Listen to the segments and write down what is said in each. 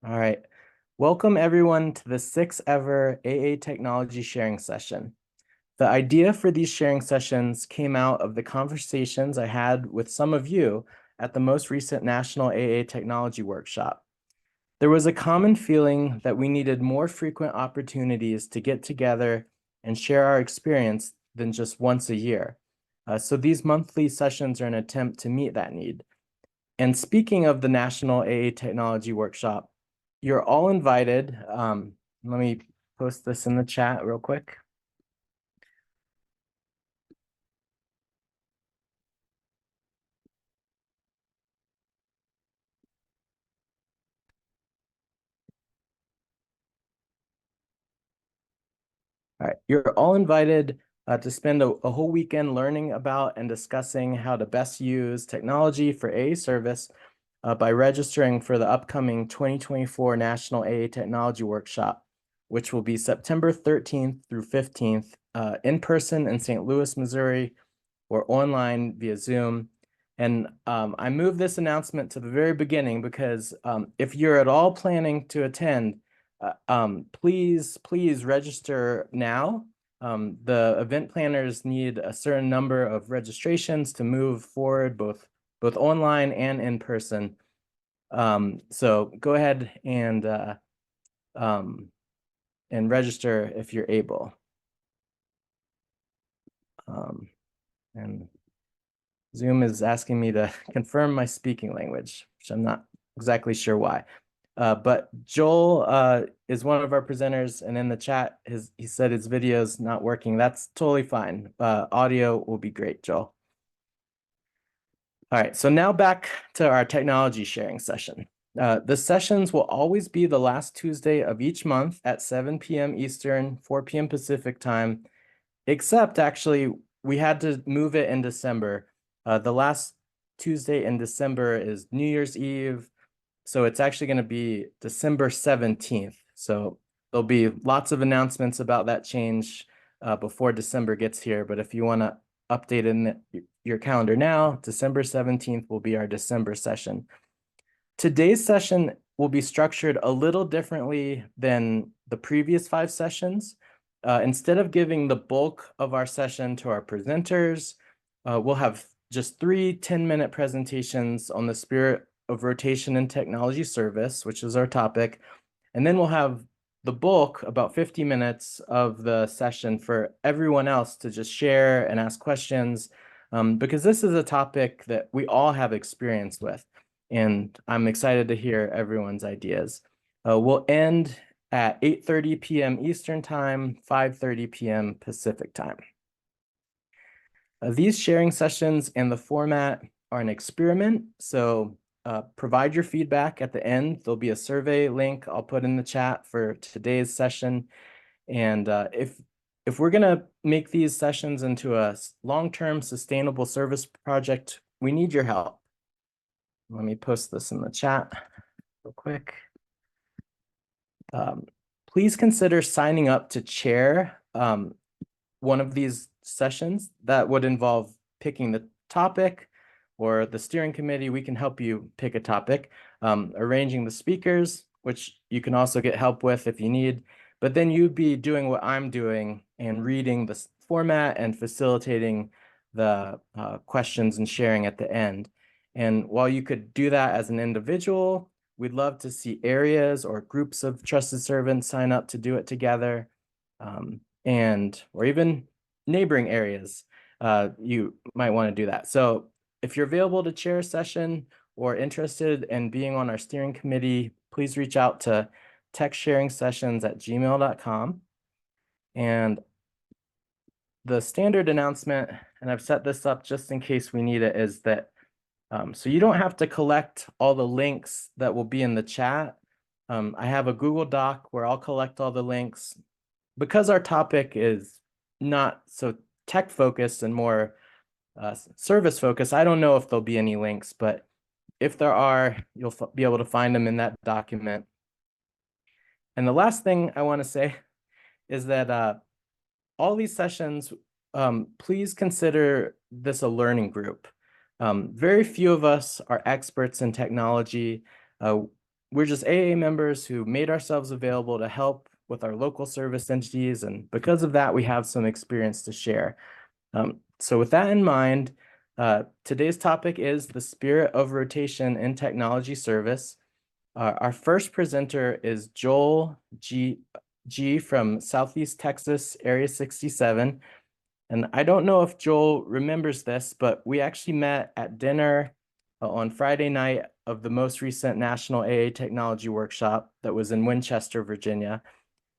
All right. Welcome everyone to the sixth ever AA Technology Sharing Session. The idea for these sharing sessions came out of the conversations I had with some of you at the most recent National AA Technology Workshop. There was a common feeling that we needed more frequent opportunities to get together and share our experience than just once a year. So these monthly sessions are an attempt to meet that need. And speaking of the National AA Technology Workshop, you're all invited. Let me post this in the chat real quick. All right, you're all invited to spend a whole weekend learning about and discussing how to best use technology for AA service by registering for the upcoming 2024 National AA Technology Workshop, which will be September 13th through 15th in person in St. Louis, Missouri, or online via Zoom. And I moved this announcement to the very beginning because if you're at all planning to attend, please register now. The event planners need a certain number of registrations to move forward, both online and in person. So go ahead and register if you're able. And Zoom is asking me to confirm my speaking language, which I'm not exactly sure why. But Joel is one of our presenters, and in the chat, he said his video is not working. That's totally fine. Audio will be great, Joel. All right, so now back to our technology sharing session. The sessions will always be the last Tuesday of each month at 7 p.m. Eastern, 4 p.m. Pacific time, except actually we had to move it in December. The last Tuesday in December is New Year's Eve, so it's actually going to be December 17th. So there'll be lots of announcements about that change before December gets here. But if you want to update in your calendar now, December 17th will be our December session. Today's session will be structured a little differently than the previous 5 sessions. Instead of giving the bulk of our session to our presenters, we'll have just 3 10-minute presentations on the spirit of rotation and technology service, which is our topic. And then we'll have the bulk, about 50 minutes of the session for everyone else to just share and ask questions, because this is a topic that we all have experience with. And I'm excited to hear everyone's ideas. We'll end at 8:30 p.m. Eastern Time, 5:30 p.m. Pacific Time. These sharing sessions and the format are an experiment, so provide your feedback at the end. There'll be a survey link I'll put in the chat for today's session. And if we're going to make these sessions into a long-term sustainable service project, we need your help. Let me post this in the chat real quick. Please consider signing up to chair one of these sessions. That would involve picking the topic, or the steering committee, we can help you pick a topic, arranging the speakers, which you can also get help with if you need, but then you'd be doing what I'm doing and reading the format and facilitating the questions and sharing at the end. And while you could do that as an individual, we'd love to see areas or groups of trusted servants sign up to do it together, or even neighboring areas. You might want to do that. So if you're available to chair a session or interested in being on our steering committee, please reach out to techsharingsessions@gmail.com. And the standard announcement, and I've set this up just in case we need it, is that so you don't have to collect all the links that will be in the chat. I have a Google Doc where I'll collect all the links. Because our topic is not so tech focused and more service focused, I don't know if there'll be any links, but if there are, you'll be able to find them in that document. And the last thing I want to say is that all these sessions, please consider this a learning group. Very few of us are experts in technology. we're just AA members who made ourselves available to help with our local service entities. And because of that, we have some experience to share. So with that in mind, today's topic is the spirit of rotation in technology service. Our first presenter is Joel G from Southeast Texas, Area 67. And I don't know if Joel remembers this, but we actually met at dinner on Friday night of the most recent National AA Technology Workshop that was in Winchester, Virginia.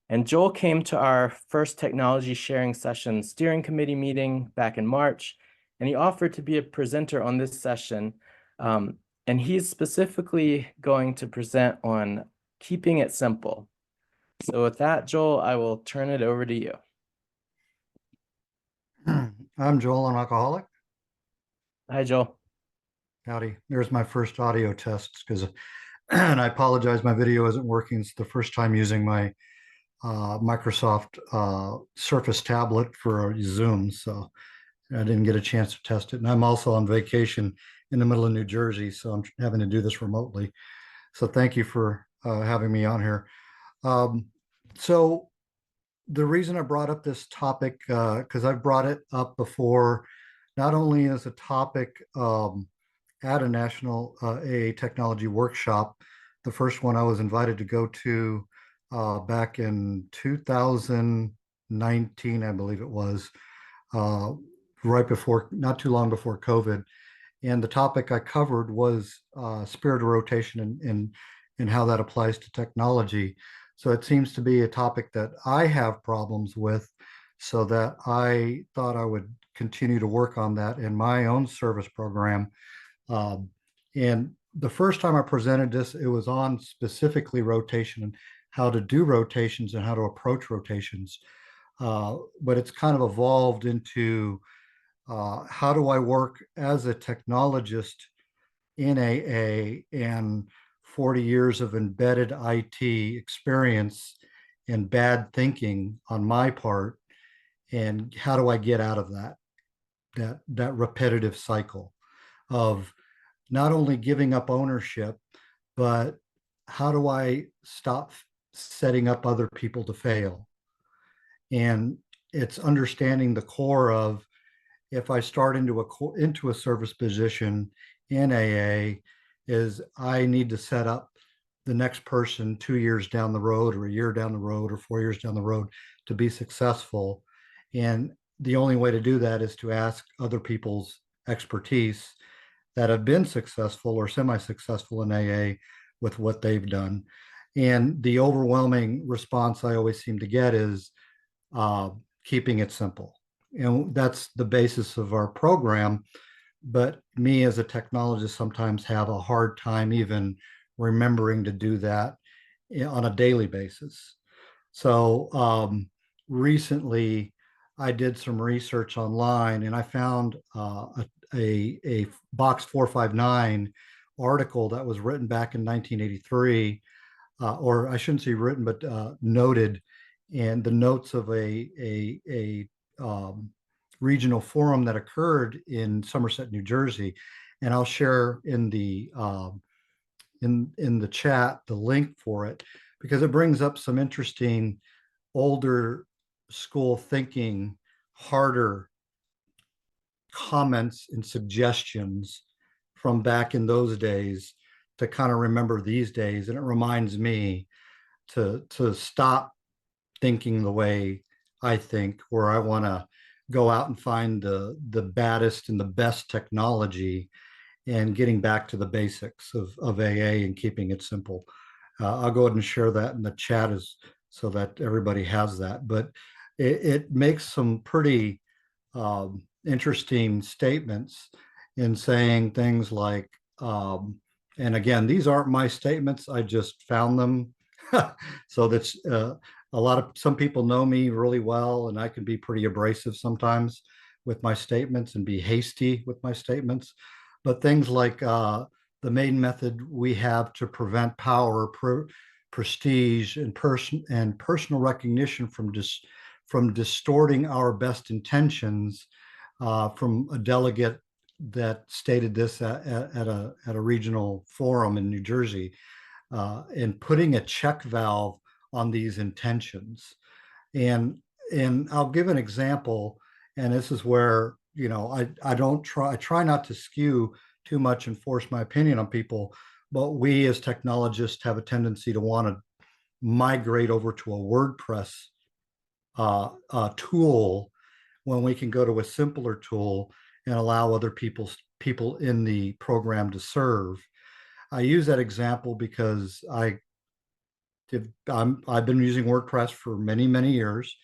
And Joel came to our first technology sharing session steering committee meeting back in March, and he offered to be a presenter on this session. And he's specifically going to present on keeping it simple. So with that, Joel, I will turn it over to you. I'm Joel, an alcoholic. Hi, Joel. Howdy. There's my first audio test because, and I apologize, my video isn't working. It's the first time using my Microsoft Surface tablet for Zoom, so I didn't get a chance to test it. And I'm also on vacation in the middle of New Jersey, so I'm having to do this remotely. So thank you for having me on here. So the reason I brought up this topic, because I've brought it up before, not only as a topic at a national AA technology workshop, the first one I was invited to go to back in 2019, I believe it was, right before, not too long before COVID. And the topic I covered was spirit of rotation and how that applies to technology. So it seems to be a topic that I have problems with, so that I thought I would continue to work on that in my own service program. And the first time I presented this, it was on specifically rotation and how to do rotations and how to approach rotations. But it's kind of evolved into how do I work as a technologist in AA and 40 years of embedded IT experience and bad thinking on my part, and how do I get out of that repetitive cycle of not only giving up ownership, but how do I stop setting up other people to fail? And it's understanding the core of, if I start into a service position in AA, is I need to set up the next person 2 years down the road, or a year down the road, or 4 years down the road to be successful. And the only way to do that is to ask other people's expertise that have been successful or semi-successful in AA with what they've done. And the overwhelming response I always seem to get is keeping it simple. And that's the basis of our program. But me as a technologist sometimes have a hard time even remembering to do that on a daily basis. So recently I did some research online, and I found a Box 459 article that was written back in 1983, or I shouldn't say written, but noted, and the notes of a regional forum that occurred in Somerset, New Jersey. And I'll share in the chat the link for it, because it brings up some interesting older school thinking, harder comments and suggestions from back in those days to kind of remember these days. And it reminds me to stop thinking the way I think, where I want to go out and find the baddest and the best technology, and getting back to the basics of AA and keeping it simple. I'll go ahead and share that in the chat so that everybody has that. But it makes some pretty interesting statements in saying things like, and again, these aren't my statements, I just found them. So that's some people know me really well, and I can be pretty abrasive sometimes with my statements and be hasty with my statements. But things like the main method we have to prevent power, prestige, and personal recognition from distorting our best intentions, from a delegate that stated this at a regional forum in New Jersey. and putting a check valve on these intentions. And I'll give an example, and this is where I don't try I try not to skew too much and force my opinion on people, but we as technologists have a tendency to want to migrate over to a WordPress tool when we can go to a simpler tool and allow other people in the program to serve. I use that example because I've been using WordPress for many, many years.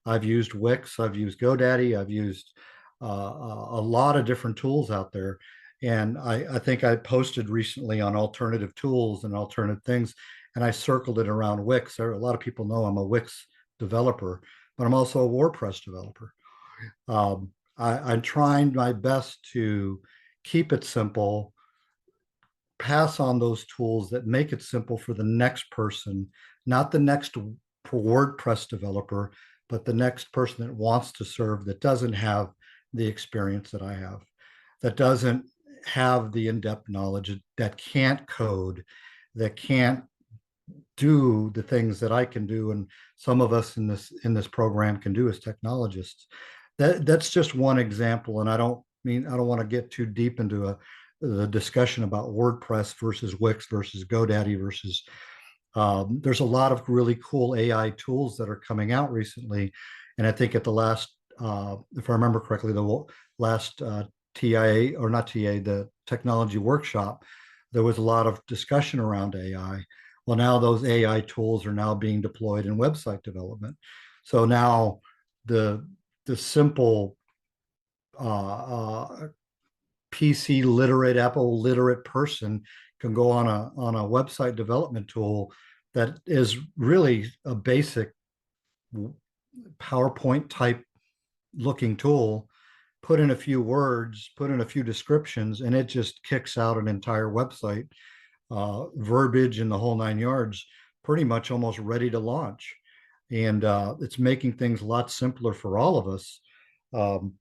I've used Wix, I've used GoDaddy, I've used a lot of different tools out there. And I think I posted recently on alternative tools and alternative things, and I circled it around Wix. A lot of people know I'm a Wix developer, but I'm also a WordPress developer. I'm trying my best to keep it simple, pass on those tools that make it simple for the next person, not the next WordPress developer, but the next person that wants to serve, that doesn't have the experience that I have, that doesn't have the in-depth knowledge, that can't code, that can't do the things that I can do, and some of us in this program can do as technologists. That's just one example, and I don't want to get too deep into the discussion about WordPress versus Wix versus GoDaddy versus. There's a lot of really cool AI tools that are coming out recently, and I think at the last, if I remember correctly, the last TIA or not TIA, the technology workshop, there was a lot of discussion around AI. Well, now those AI tools are now being deployed in website development. So now the the simple PC literate, Apple literate person can go on a website development tool that is really a basic PowerPoint type looking tool, put in a few words, put in a few descriptions, and it just kicks out an entire website, verbiage and the whole nine yards, pretty much almost ready to launch. And it's making things a lot simpler for all of us, um,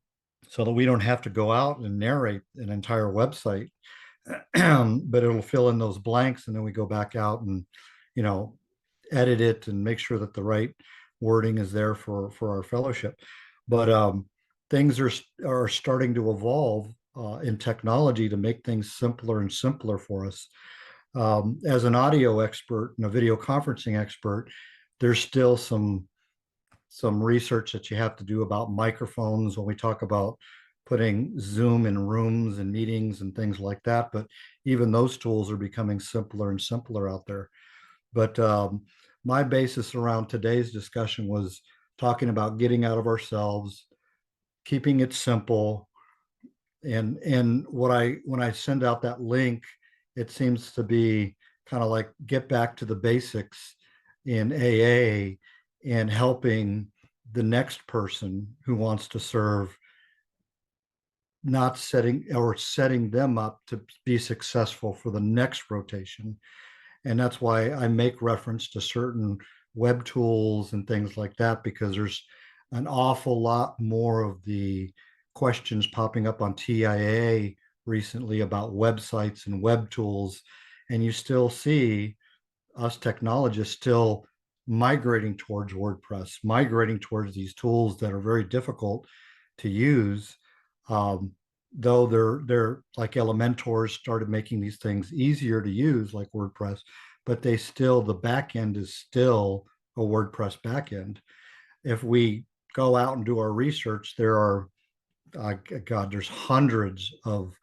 so that we don't have to go out and narrate an entire website, but it'll fill in those blanks, and then we go back out and, you know, edit it and make sure that the right wording is there for our fellowship. But things are starting to evolve in technology to make things simpler and simpler for us. As an audio expert and a video conferencing expert, there's still some research that you have to do about microphones when we talk about putting Zoom in rooms and meetings and things like that. But even those tools are becoming simpler and simpler out there. But my basis around today's discussion was talking about getting out of ourselves, keeping it simple. And what I when I send out that link, it seems to be kind of like get back to the basics in AA and helping the next person who wants to serve, not setting them up to be successful for the next rotation. And that's why I make reference to certain web tools and things like that, because there's an awful lot more of the questions popping up on TIA recently about websites and web tools. And you still see us technologists still migrating towards WordPress, migrating towards these tools that are very difficult to use. Um, though they're like Elementors started making these things easier to use, like WordPress, but the back end is still a WordPress back end. If we go out and do our research, there are God, there's hundreds of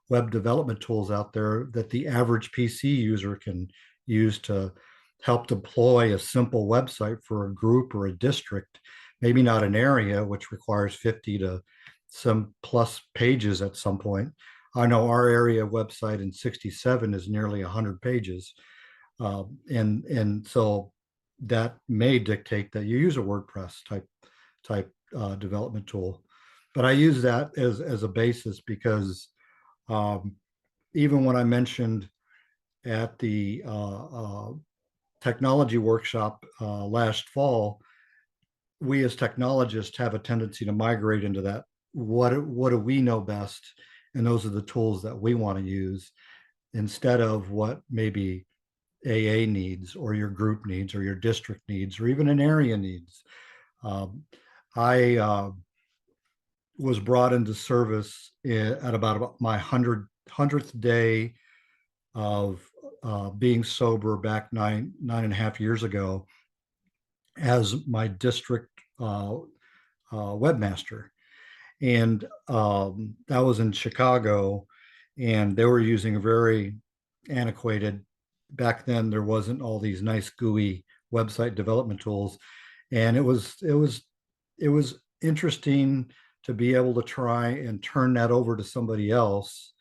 web development tools out there that the average PC user can use to help deploy a simple website for a group or a district, maybe not an area, which requires 50 to some plus pages at some point. I know our area website in 67 is nearly 100 pages. And so that may dictate that you use a WordPress type development tool. But I use that as a basis because um, even when I mentioned at the technology workshop last fall, we as technologists have a tendency to migrate into that. What do we know best? And those are the tools that we want to use instead of what maybe AA needs or your group needs or your district needs or even an area needs. Um, I was brought into service at about my hundredth day of being sober back nine and a half years ago as my district webmaster, and that was in Chicago, and they were using a very antiquated. Back then, there wasn't all these nice GUI website development tools, and it was interesting to be able to try and turn that over to somebody else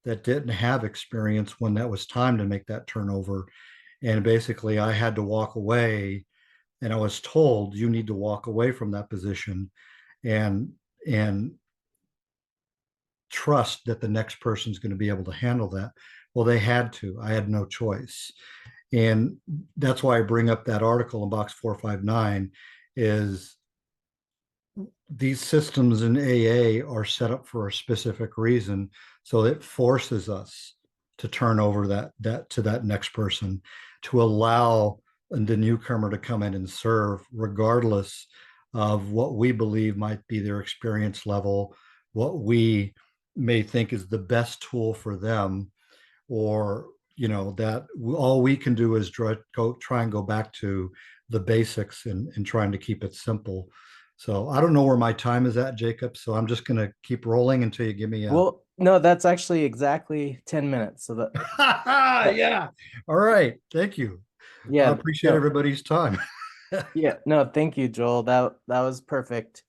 that didn't have experience when that was time to make that turnover. And basically, I had to walk away, and I was told you need to walk away from that position and and trust that the next person's going to be able to handle that. Well, they had to. I had no choice. And that's why I bring up that article in box 459 is these systems in AA are set up for a specific reason. So it forces us to turn over that to that next person, to allow the newcomer to come in and serve, regardless of what we believe might be their experience level, what we may think is the best tool for them, or that all we can do is try and go back to the basics and trying to keep it simple. So I don't know where my time is at, Jacob. So I'm just going to keep rolling until you give me a. Well, no, that's actually exactly 10 minutes. So that Yeah. All right. Thank you. I yeah, appreciate no, everybody's time. yeah, no, thank you, Joel. That was perfect.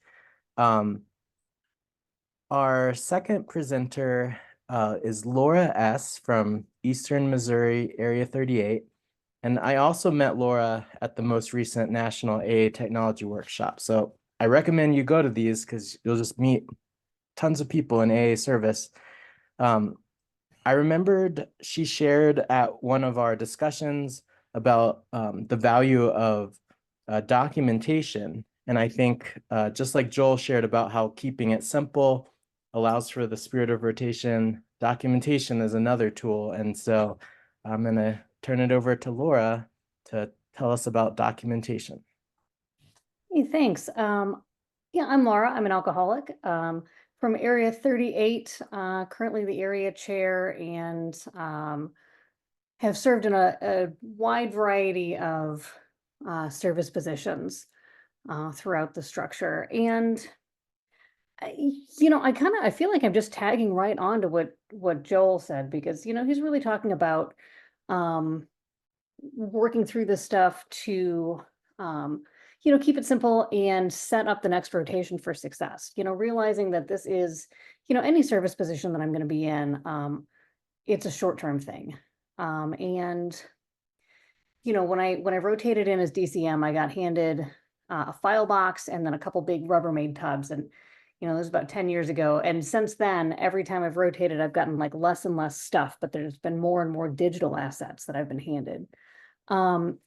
Um, our second presenter is Laura S. from Eastern Missouri, Area 38. And I also met Laura at the most recent National AA Technology Workshop. So I recommend you go to these because you'll just meet tons of people in AA service. Um, I remembered she shared at one of our discussions about the value of documentation. And I think just like Joel shared about how keeping it simple allows for the spirit of rotation, documentation is another tool. And so I'm going to turn it over to Laura to tell us about documentation. Hey, thanks. Yeah, I'm Laura. I'm an alcoholic from Area 38, currently the area chair, and have served in a wide variety of service positions throughout the structure. And I feel like I'm just tagging right on to what Joel said, because he's really talking about um, working through this stuff to keep it simple and set up the next rotation for success, realizing that this is any service position that I'm going to be in. It's a short-term thing. And when I rotated in as DCM, I got handed a file box and then a couple big Rubbermaid tubs, and this was about 10 years ago. And since then, every time I've rotated, I've gotten like less and less stuff, but there's been more and more digital assets that I've been handed. um,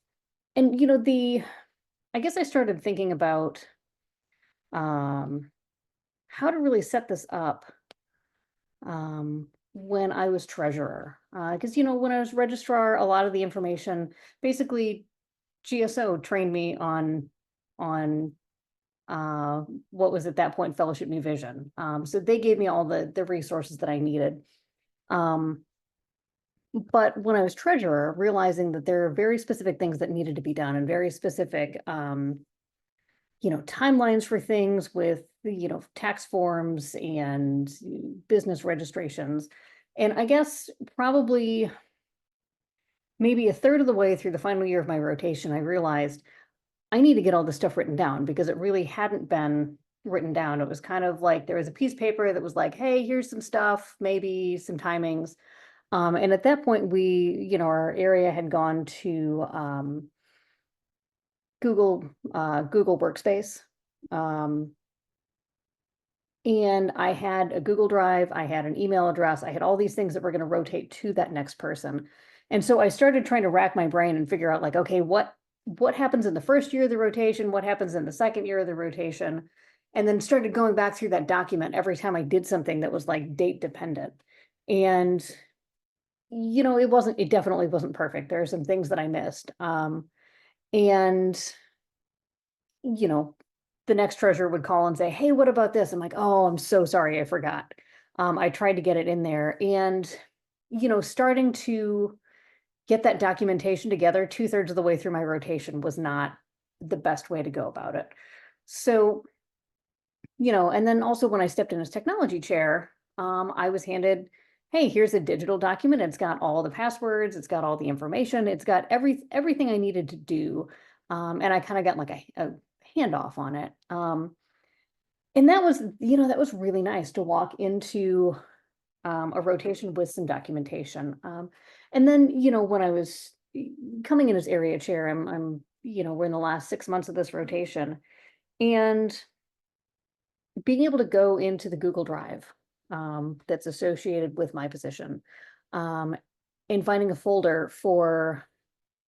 and I guess I started thinking about um, how to really set this up when I was treasurer. Because when I was registrar, a lot of the information, basically GSO trained me on what was at that point Fellowship New Vision. So they gave me all the resources that I needed. Um, but when I was treasurer, realizing that there are very specific things that needed to be done and very specific timelines for things with, tax forms and business registrations. And I guess probably maybe a third of the way through the final year of my rotation, I realized I need to get all this stuff written down, because it really hadn't been written down. It was kind of like there was a piece of paper that was like, hey, here's some stuff, maybe some timings. And at that point, our area had gone to Google Workspace. And I had a Google Drive, I had an email address, I had all these things that were going to rotate to that next person. And so I started trying to rack my brain and figure out, like, okay, what happens in the first year of the rotation? What happens in the second year of the rotation? And then started going back through that document every time I did something that was like date dependent. And it definitely wasn't perfect. There are some things that I missed. And, you know, the next treasurer would call and say, hey, what about this? I'm like, oh, I'm so sorry, I forgot. I tried to get it in there. And, starting to get that documentation together 2/3 of the way through my rotation was not the best way to go about it. So, and then also when I stepped in as technology chair, I was handed, hey, here's a digital document. It's got all the passwords, it's got all the information, it's got everything I needed to do. And I kind of got like a handoff on it. And that was really nice to walk into a rotation with some documentation. And then, when I was coming in as area chair, we're in the last 6 months of this rotation, and being able to go into the Google Drive that's associated with my position, um, and finding a folder for,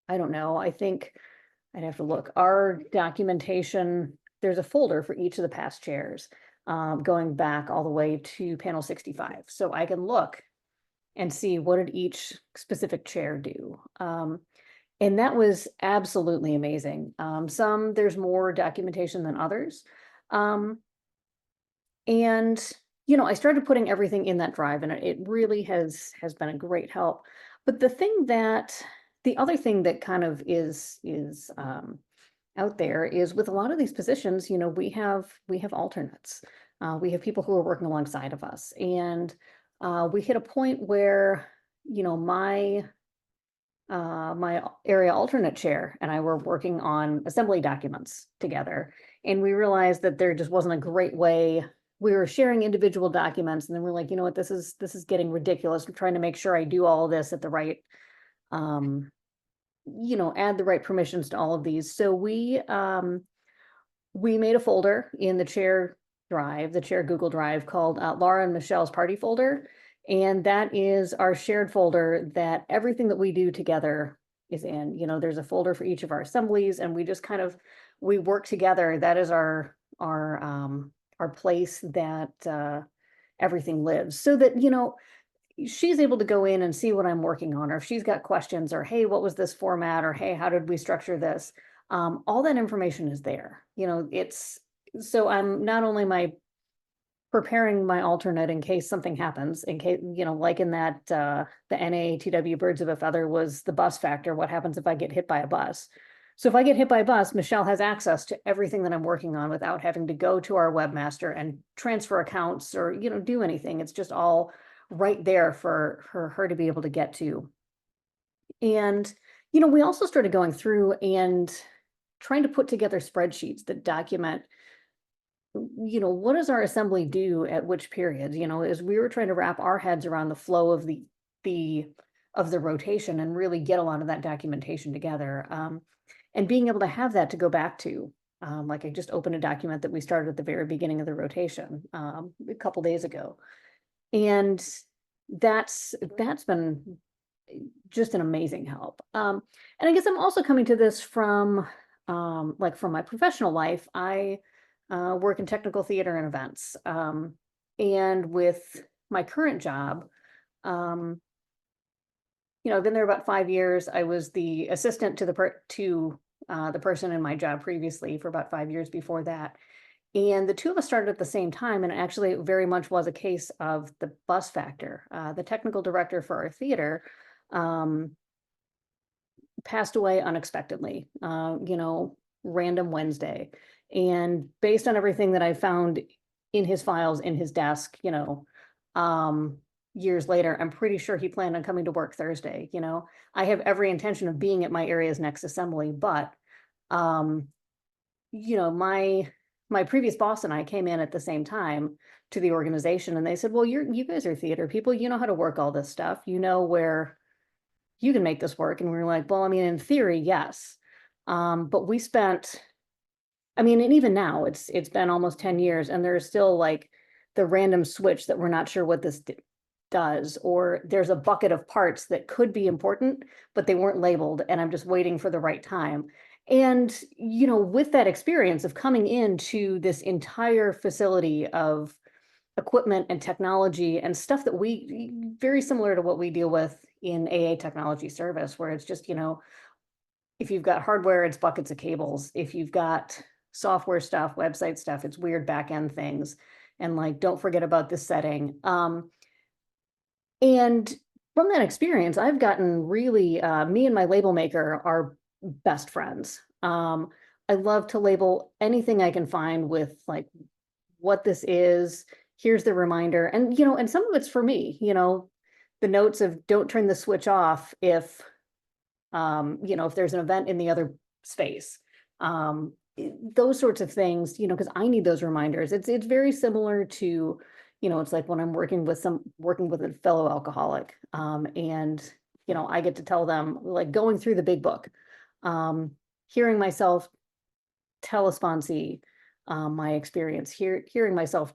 I don't know, I think I'd have to look. Our documentation, there's a folder for each of the past chairs, going back all the way to panel 65. So I can look and see what did each specific chair do. And that was absolutely amazing. There's more documentation than others. Um, and I started putting everything in that drive, and it really has been a great help. But the other thing that kind of is out there is, with a lot of these positions, we have alternates. We have people who are working alongside of us, and we hit a point where my area alternate chair and I were working on assembly documents together, and we realized that there just wasn't a great way. We were sharing individual documents, and then we're like, you know what, this is getting ridiculous. I'm trying to make sure I do all of this at the right, um, add the right permissions to all of these. So we made a folder in the chair drive, the chair Google Drive, called Laura and Michelle's party folder. And that is our shared folder that everything that we do together is in. There's a folder for each of our assemblies, and we just we work together. That is our place that everything lives, so that, she's able to go in and see what I'm working on, or if she's got questions, or, hey, what was this format, or, hey, how did we structure this? All that information is there. So I'm not only preparing my alternate in case something happens, in case, like in that, the NATW Birds of a Feather was the bus factor. What happens if I get hit by a bus? So if I get hit by a bus, Michelle has access to everything that I'm working on without having to go to our webmaster and transfer accounts or, do anything. It's just all right there for her to be able to get to. And, we also started going through and trying to put together spreadsheets that document, what does our assembly do at which periods, as we were trying to wrap our heads around the flow of the rotation and really get a lot of that documentation together. And being able to have that to go back to, like I just opened a document that we started at the very beginning of the rotation, a couple days ago. And that's been just an amazing help. And I guess I'm also coming to this from my professional life. I work in technical theater and events. And with my current job, I've been there about 5 years. I was the assistant to the person in my job previously for about 5 years before that. And the two of us started at the same time, and actually it very much was a case of the bus factor. The technical director for our theater passed away unexpectedly, random Wednesday. And based on everything that I found in his files, in his desk, years later, I'm pretty sure he planned on coming to work Thursday. I have every intention of being at my area's next assembly, but, my previous boss and I came in at the same time to the organization, and they said, well, you guys are theater people, you know how to work all this stuff, where you can make this work. And we were like, well, I mean, in theory, yes. But we spent, and even now it's been almost 10 years, and there's still like the random switch that we're not sure what this does, or there's a bucket of parts that could be important, but they weren't labeled, and I'm just waiting for the right time. And, with that experience of coming into this entire facility of equipment and technology and stuff that very similar to what we deal with in AA technology service, where it's just, if you've got hardware, it's buckets of cables. If you've got software stuff, website stuff, it's weird back end things. And like, don't forget about this setting. And from that experience, I've gotten really, me and my label maker are best friends. I love to label anything I can find with like what this is. Here's the reminder. And, and some of it's for me, the notes of don't turn the switch off if, if there's an event in the other space. Those sorts of things, because I need those reminders. It's very similar to, it's like when I'm working with a fellow alcoholic, and I get to tell them, like, going through the big book, hearing myself tell a sponsee my experience, hearing myself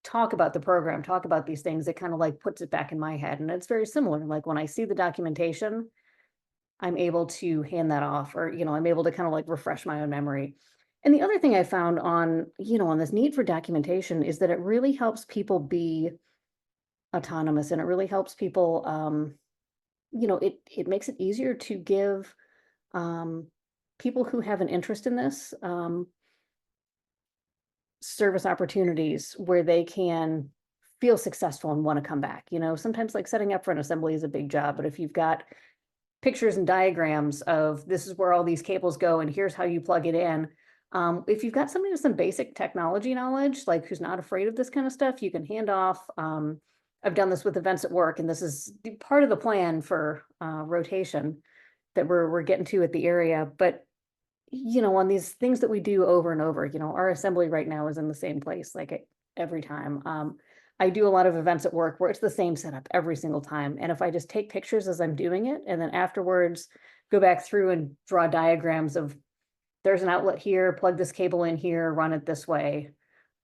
talk about the program, talk about these things, it kind of like puts it back in my head. And it's very similar. Like when I see the documentation, I'm able to hand that off, or, I'm able to kind of like refresh my own memory. And the other thing I found on this need for documentation is that it really helps people be autonomous, and it really helps people, it makes it easier to give people who have an interest in this, service opportunities where they can feel successful and want to come back. Sometimes like setting up for an assembly is a big job, but if you've got pictures and diagrams of this is where all these cables go and here's how you plug it in. If you've got somebody with some basic technology knowledge, like who's not afraid of this kind of stuff, you can hand off. I've done this with events at work, and this is part of the plan for rotation that we're getting to at the area. But on these things that we do over and over, our assembly right now is in the same place, like every time. I do a lot of events at work where it's the same setup every single time. And if I just take pictures as I'm doing it, and then afterwards go back through and draw diagrams of there's an outlet here, plug this cable in here, run it this way.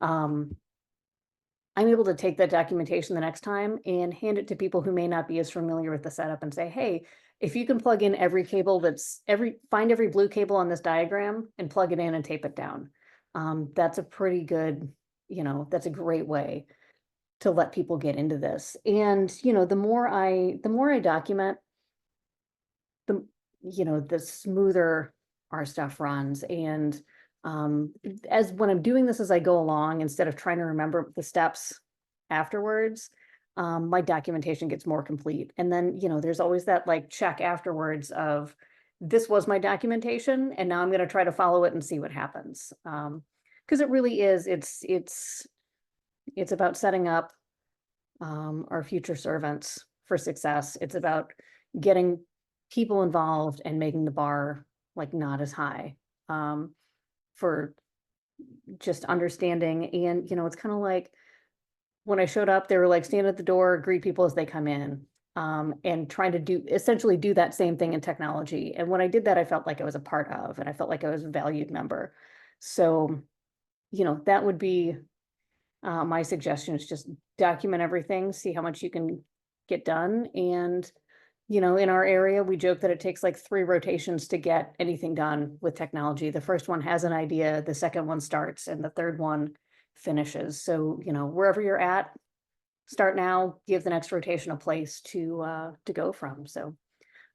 I'm able to take that documentation the next time and hand it to people who may not be as familiar with the setup and say, hey, if you can plug in every cable find every blue cable on this diagram and plug it in and tape it down. That's a pretty good, that's a great way to let people get into this. And, the more I document, the smoother our stuff runs. And as when I'm doing this as I go along, instead of trying to remember the steps afterwards, my documentation gets more complete. And then, there's always that like check afterwards of this was my documentation, and now I'm going to try to follow it and see what happens. Because it really is, it's about setting up our future servants for success. It's about getting people involved and making the bar like not as high for just understanding. And, it's kind of like when I showed up, they were like, stand at the door, greet people as they come in, and trying to essentially do that same thing in technology. And when I did that, I felt like I was a part of, and I felt like I was a valued member. So, that would be my suggestion, is just document everything, see how much you can get done. And, in our area, we joke that it takes like 3 rotations to get anything done with technology. The first one has an idea, the second one starts, and the third one finishes. So, wherever you're at, start now, give the next rotation a place to go from. So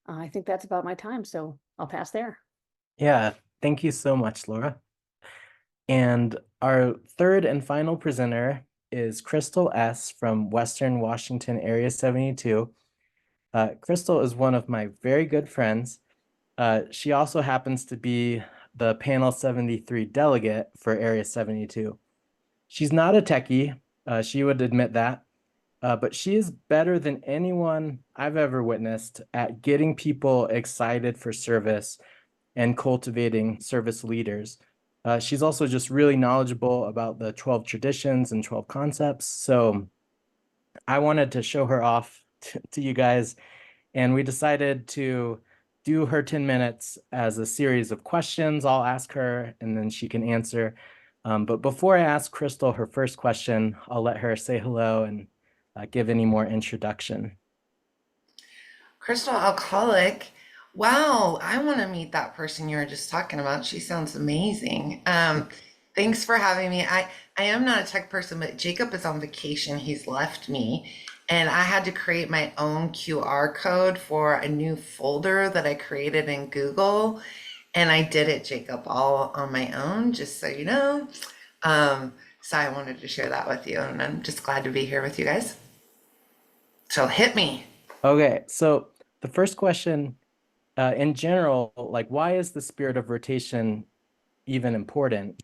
I think that's about my time. So I'll pass there. Yeah, thank you so much, Laura. And our third and final presenter is Crystal S. from Western Washington Area 72. Crystal is one of my very good friends. She also happens to be the Panel 73 delegate for Area 72. She's not a techie, she would admit that, but she is better than anyone I've ever witnessed at getting people excited for service and cultivating service leaders. She's also just really knowledgeable about the 12 traditions and 12 concepts. So I wanted to show her off to you guys, and we decided to do her 10 minutes as a series of questions I'll ask her, and then she can answer. But before I ask Crystal her first question, I'll let her say hello and give any more introduction. Crystal Alcoholic. Wow, I want to meet that person you were just talking about. She sounds amazing. Thanks for having me. I am not a tech person, but Jacob is on vacation. He's left me, and I had to create my own QR code for a new folder that I created in Google. And I did it, Jacob, all on my own, just so you know. So I wanted to share that with you, and I'm just glad to be here with you guys. So hit me. Okay, so the first question, in general, like why is the spirit of rotation even important?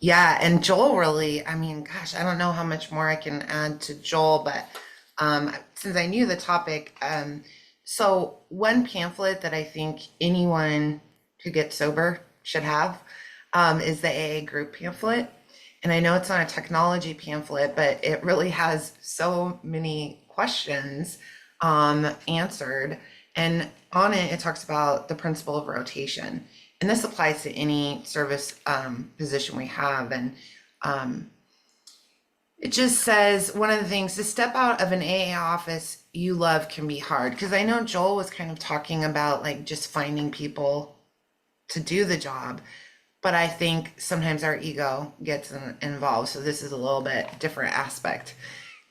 Yeah, and Joel really, I mean, gosh, I don't know how much more I can add to Joel, but since I knew the topic, so one pamphlet that I think anyone who gets sober should have is the AA group pamphlet. And I know it's not a technology pamphlet, but it really has so many questions answered. And on it, it talks about the principle of rotation. And this applies to any service position we have. And it just says one of the things to step out of an AA office you love can be hard. Because I know Joel was kind of talking about like just finding people to do the job. But I think sometimes our ego gets involved. So this is a little bit different aspect.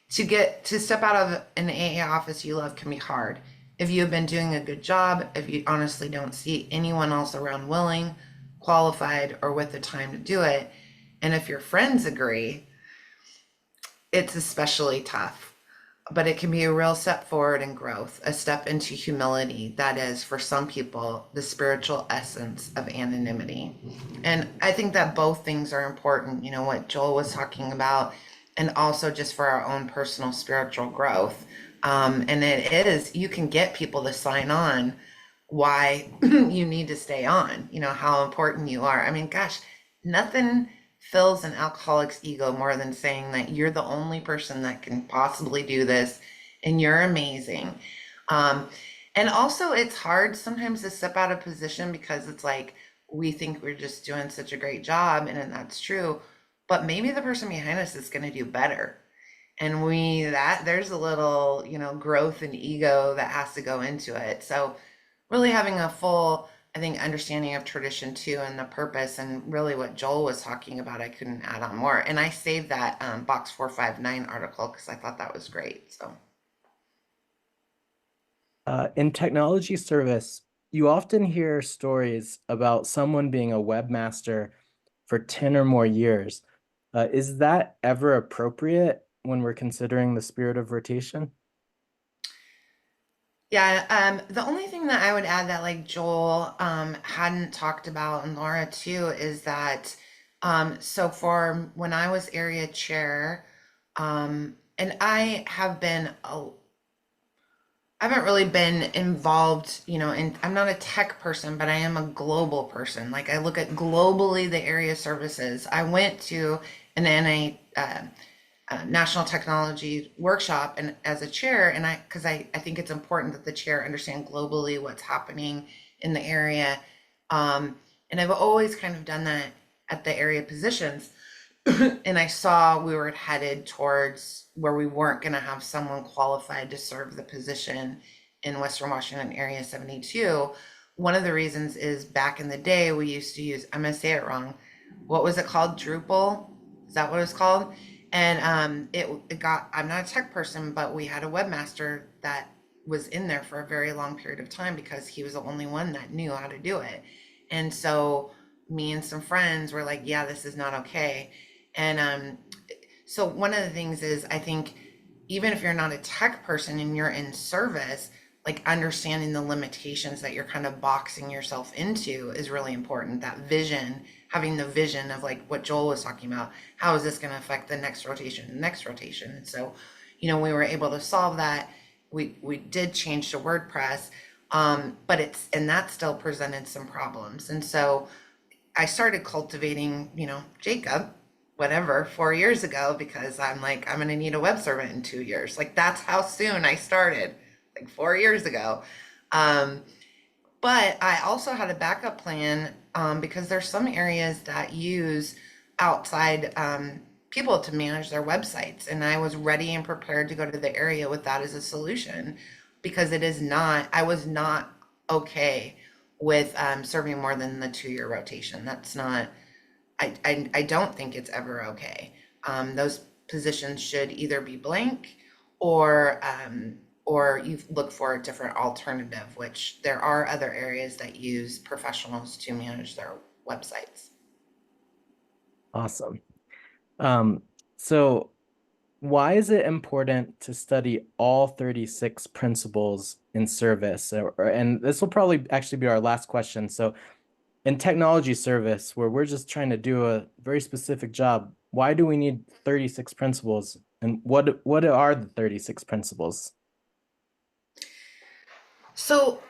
To step out of an AA office you love can be hard. If you have been doing a good job, if you honestly don't see anyone else around willing, qualified, or with the time to do it, and if your friends agree, it's especially tough. But it can be a real step forward in growth, a step into humility. That is, for some people, the spiritual essence of anonymity. And I think that both things are important, you know, what Joel was talking about, and also just for our own personal spiritual growth. And it is, you can get people to sign on why you need to stay on, you know, how important you are. I mean, gosh, nothing fills an alcoholic's ego more than saying that you're the only person that can possibly do this and you're amazing. Um, and also, it's hard sometimes to step out of position because it's like we think we're just doing such a great job, and that's true. But maybe the person behind us is going to do better. And there's a little, you know, growth and ego that has to go into it. So, really having a full, I think, understanding of tradition too, and the purpose, and really what Joel was talking about. I couldn't add on more. And I saved that box 459 article because I thought that was great. So In technology service, you often hear stories about someone being a webmaster for 10 or more years. Is that ever appropriate when we're considering the spirit of rotation? yeah, the only thing that I would add that like Joel hadn't talked about, and Laura too, is that so for when I was area chair, and I haven't really been involved, you know, and I'm not a tech person, but I am a global person. Like I look at globally the area services. I went to an national technology workshop and as a chair, and because I think it's important that the chair understand globally what's happening in the area. And I've always kind of done that at the area positions. And I saw we were headed towards where we weren't going to have someone qualified to serve the position in Western Washington Area 72. One of the reasons is back in the day, we used to use, I'm going to say it wrong. What was it called? Drupal? Is that what it's called? And it got, I'm not a tech person, but we had a webmaster that was in there for a very long period of time because he was the only one that knew how to do it. And so me and some friends were like, yeah, this is not okay. And so one of the things is I think even if you're not a tech person and you're in service, like understanding the limitations that you're kind of boxing yourself into is really important. That vision, having the vision of like what Joel was talking about, how is this going to affect the next rotation? And so, you know, we were able to solve that. We did change to WordPress, but and that still presented some problems. And so I started cultivating, you know, Jacob, whatever, 4 years ago, because I'm like, I'm going to need a web servant in 2 years. Like, that's how soon I started, like 4 years ago. Um, but I also had a backup plan because there's some areas that use outside people to manage their websites. And I was ready and prepared to go to the area with that as a solution because I was not okay with serving more than the 2-year rotation. That's not, I don't think it's ever okay. Those positions should either be blank or you look for a different alternative, which there are other areas that use professionals to manage their websites. Awesome. So why is it important to study all 36 principles in service? And this will probably actually be our last question. So in technology service, where we're just trying to do a very specific job, why do we need 36 principles? And what are the 36 principles? So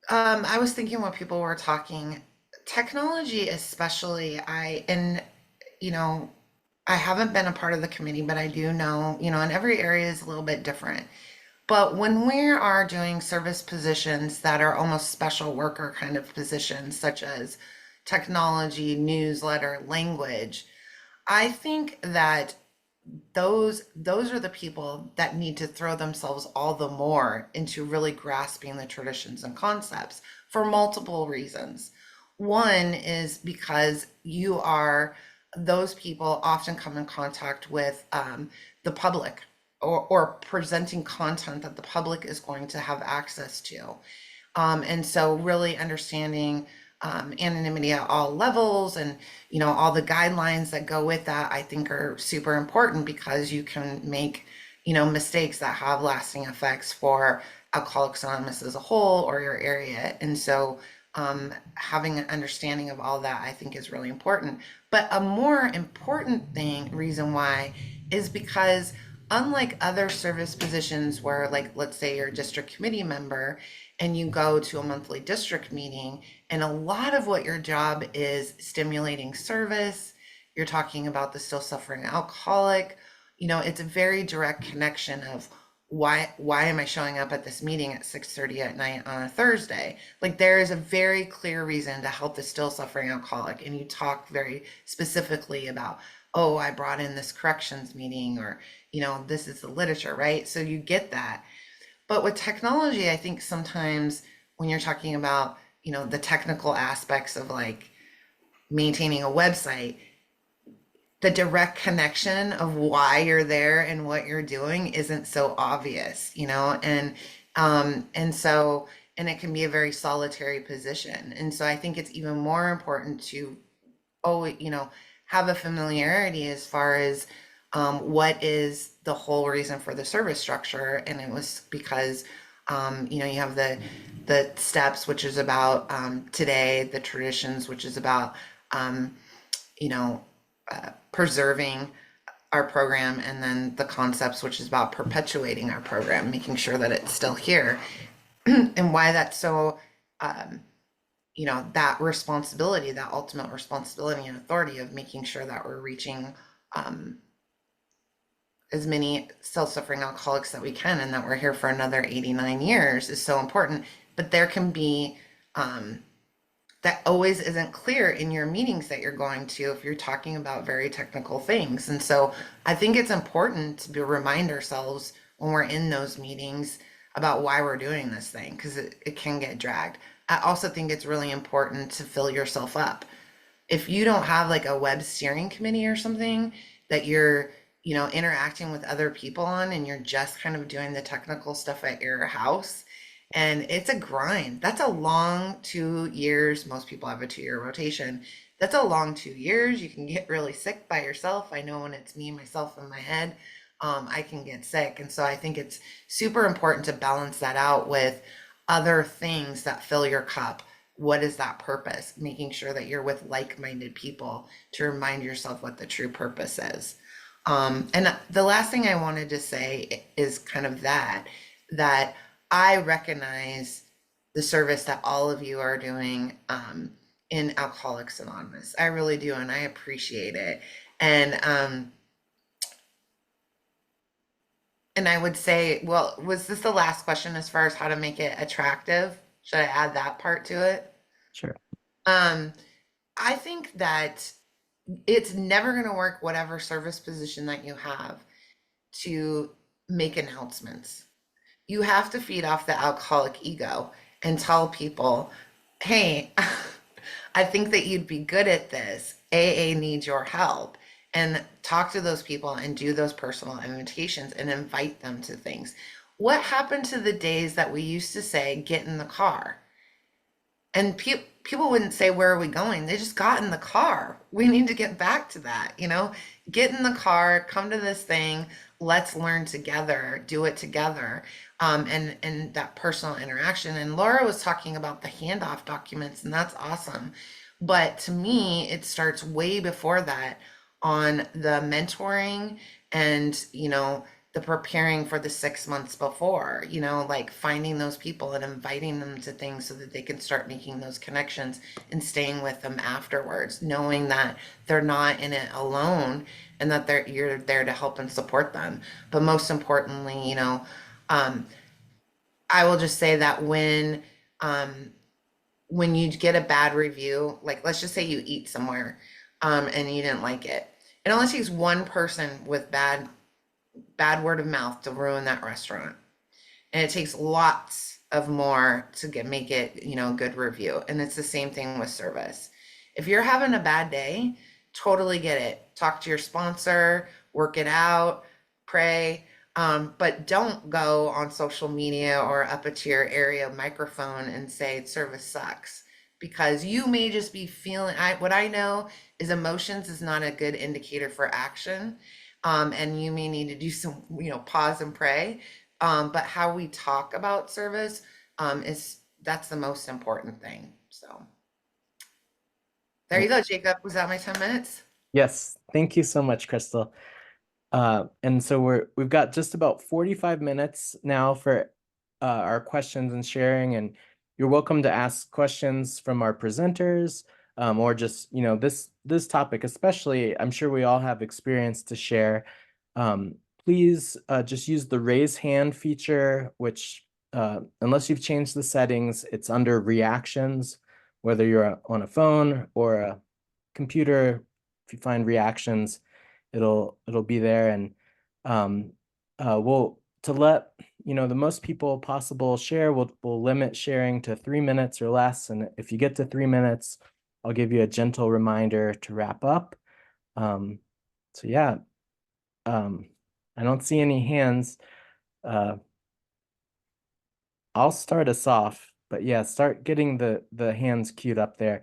I was thinking while people were talking, technology especially, you know, I haven't been a part of the committee, but I do know, and every area is a little bit different. But when we are doing service positions that are almost special worker kind of positions, such as technology, newsletter, language, I think that those are the people that need to throw themselves all the more into really grasping the traditions and concepts for multiple reasons. One is because those people often come in contact with the public, or presenting content that the public is going to have access to. And so really understanding anonymity at all levels, and all the guidelines that go with that, I think are super important, because you can make mistakes that have lasting effects for Alcoholics Anonymous as a whole or your area. And so having an understanding of all that, I think, is really important. But a more important reason why, is because unlike other service positions where, like, let's say you're a district committee member and you go to a monthly district meeting, and a lot of what your job is stimulating service, you're talking about the still suffering alcoholic, it's a very direct connection of why am I showing up at this meeting at 6:30 at night on a Thursday? Like, there is a very clear reason to help the still suffering alcoholic, and you talk very specifically about, oh, I brought in this corrections meeting, or this is the literature, right? So you get that. But with technology, I think sometimes when you're talking about, the technical aspects of, like, maintaining a website, the direct connection of why you're there and what you're doing isn't so obvious, and it can be a very solitary position. And so I think it's even more important to always, have a familiarity as far as what is the whole reason for the service structure. And it was because you have the steps, which is about today, the traditions, which is about you know preserving our program, and then the concepts, which is about perpetuating our program, making sure that it's still here. And why that's so that responsibility, that ultimate responsibility and authority of making sure that we're reaching as many self-suffering alcoholics that we can, and that we're here for another 89 years, is so important. But there can be that always isn't clear in your meetings that you're going to, if you're talking about very technical things. And so I think it's important to remind ourselves when we're in those meetings about why we're doing this thing, because it can get dragged. I also think it's really important to fill yourself up. If you don't have, like, a web steering committee or something that you're interacting with other people on, and you're just kind of doing the technical stuff at your house, and it's a grind. That's a long 2 years. Most people have a 2-year rotation. That's a long 2 years. You can get really sick by yourself. I know when it's me, myself, in my head, I can get sick. And so I think it's super important to balance that out with other things that fill your cup. What is that purpose? Making sure that you're with like-minded people to remind yourself what the true purpose is. And the last thing I wanted to say is kind of that I recognize the service that all of you are doing in Alcoholics Anonymous. I really do, and I appreciate it. And I would say, well, was this the last question as far as how to make it attractive? Should I add that part to it? Sure. Um, I think that it's never going to work, whatever service position that you have, to make announcements. You have to feed off the alcoholic ego and tell people, hey, I think that you'd be good at this. AA needs your help. And talk to those people and do those personal invitations and invite them to things. What happened to the days that we used to say, get in the car? And people wouldn't say, where are we going? They just got in the car. We need to get back to that, you know? Get in the car, come to this thing, let's learn together, do it together. And that personal interaction. And Laura was talking about the handoff documents, and that's awesome. But to me, it starts way before that on the mentoring and, the preparing for the 6 months before, like finding those people and inviting them to things so that they can start making those connections and staying with them afterwards, knowing that they're not in it alone and that you're there to help and support them. But most importantly, um, I will just say that um, when you get a bad review, like let's just say you eat somewhere, and you didn't like it, it only takes one person with bad word of mouth to ruin that restaurant. And it takes lots of more to make it, a good review. And it's the same thing with service. If you're having a bad day, totally get it. Talk to your sponsor, work it out, pray. But don't go on social media or up to your area microphone and say service sucks, because you may just be feeling. What I know is emotions is not a good indicator for action. And you may need to do some, pause and pray. But how we talk about service, that's the most important thing. So there you go, Jacob. Was that my 10 minutes? Yes, thank you so much, Crystal. And so we've got just about 45 minutes now for our questions and sharing, and you're welcome to ask questions from our presenters, or just, this topic especially, I'm sure we all have experience to share. Please just use the raise hand feature, which unless you've changed the settings, it's under reactions, whether you're on a phone or a computer. If you find reactions, it'll be there. And we'll, to let the most people possible share, we'll limit sharing to 3 minutes or less. And if you get to 3 minutes, I'll give you a gentle reminder to wrap up. So yeah, I don't see any hands. I'll start us off, but yeah, start getting the hands queued up there.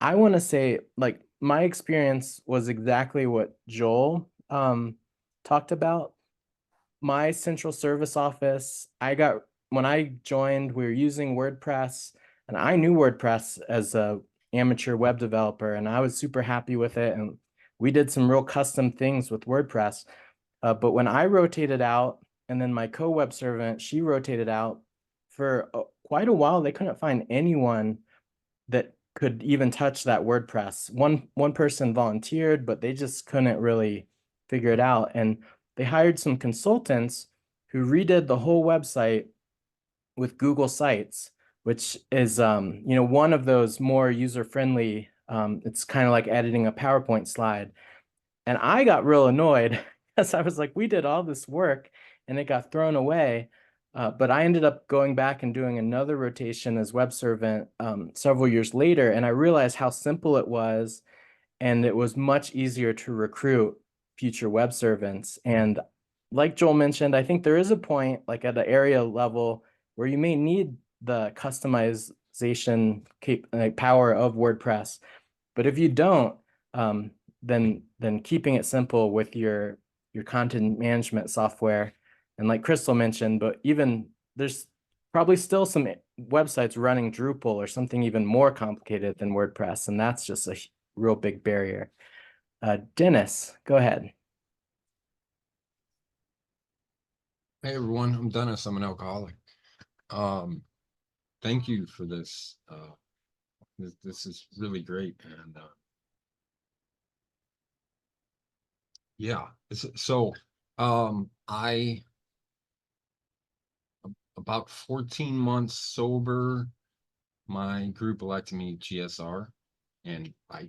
I want to say, like, my experience was exactly what Joel talked about. My central service office, when I joined, we were using WordPress, and I knew WordPress as a amateur web developer, and I was super happy with it. And we did some real custom things with WordPress. But when I rotated out, and then my co-web servant, she rotated out, for quite a while, they couldn't find anyone that could even touch that WordPress. One person volunteered, but they just couldn't really figure it out. And they hired some consultants who redid the whole website with Google Sites, which is one of those more user-friendly. It's kind of like editing a PowerPoint slide. And I got real annoyed because I was like, we did all this work and it got thrown away. But I ended up going back and doing another rotation as web servant several years later, and I realized how simple it was, and it was much easier to recruit future web servants. And like Joel mentioned, I think there is a point, like at the area level, where you may need the customization power of WordPress. But if you don't, then keeping it simple with your content management software. And like Crystal mentioned, but even there's probably still some websites running Drupal or something even more complicated than WordPress, and that's just a real big barrier. Dennis, go ahead. Hey everyone, I'm Dennis. I'm an alcoholic. Thank you for this. This is really great, and yeah. I about 14 months sober. My group elected me GSR, and I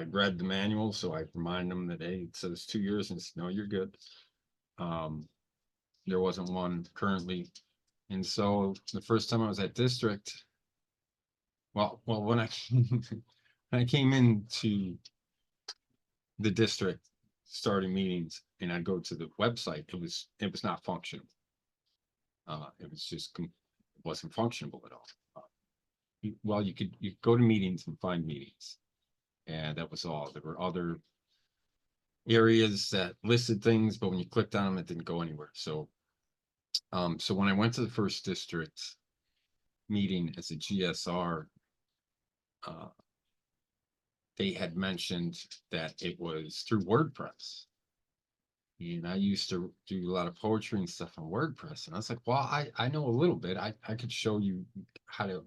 read the manual, so I remind them that, hey, it says 2 years, and no, you're good. There wasn't one currently, and so the first time I was at district, Well, when I when I came into the district starting meetings and I go to the website, it was not functional. It was just it wasn't functionable at all. Well, you go to meetings and find meetings, and that was all. There were other areas that listed things, but when you clicked on them, it didn't go anywhere. So, so when I went to the first district meeting as a GSR, they had mentioned that it was through WordPress. And I used to do a lot of poetry and stuff on WordPress. And I was like, well, I know a little bit. I could show you how to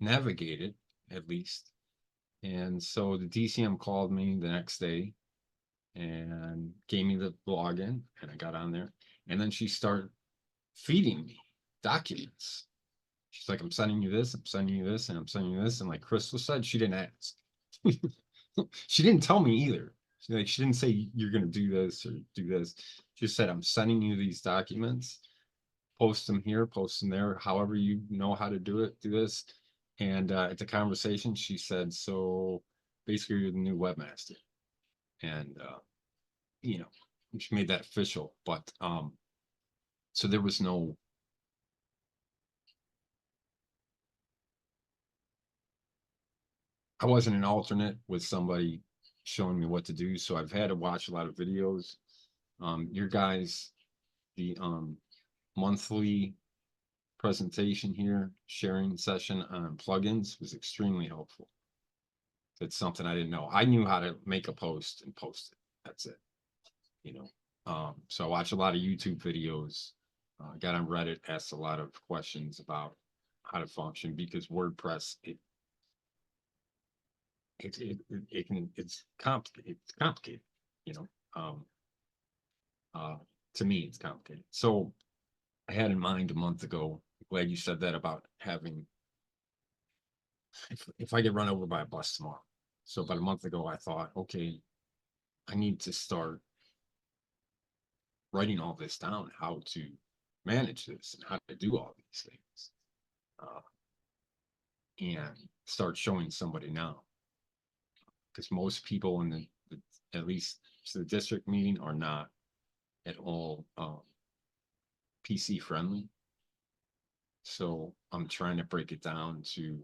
navigate it at least. And so the DCM called me the next day and gave me the login, and I got on there. And then she started feeding me documents. She's like, I'm sending you this, I'm sending you this, and I'm sending you this. And like Crystal said, she didn't ask. She didn't tell me either. She didn't say you're gonna do this or do this. She just said, I'm sending you these documents. Post them here, post them there, however you know how to do it, do this. And at the conversation, she said, so basically you're the new webmaster. And you know, she made that official. But so there was no, I wasn't an alternate with somebody showing me what to do. So I've had to watch a lot of videos. Your guys, the monthly presentation here, sharing session on plugins was extremely helpful. It's something I didn't know. I knew how to make a post and post it. That's it. You know, so I watch a lot of YouTube videos. Got on Reddit, asked a lot of questions about how to function because WordPress it's complicated, you know. To me it's complicated. So I had in mind a month ago, glad you said that about having, if I get run over by a bus tomorrow. So about a month ago I thought, okay, I need to start writing all this down, how to manage this and how to do all these things, and start showing somebody now. Because most people in at least to the district meeting are not at all PC friendly. So I'm trying to break it down to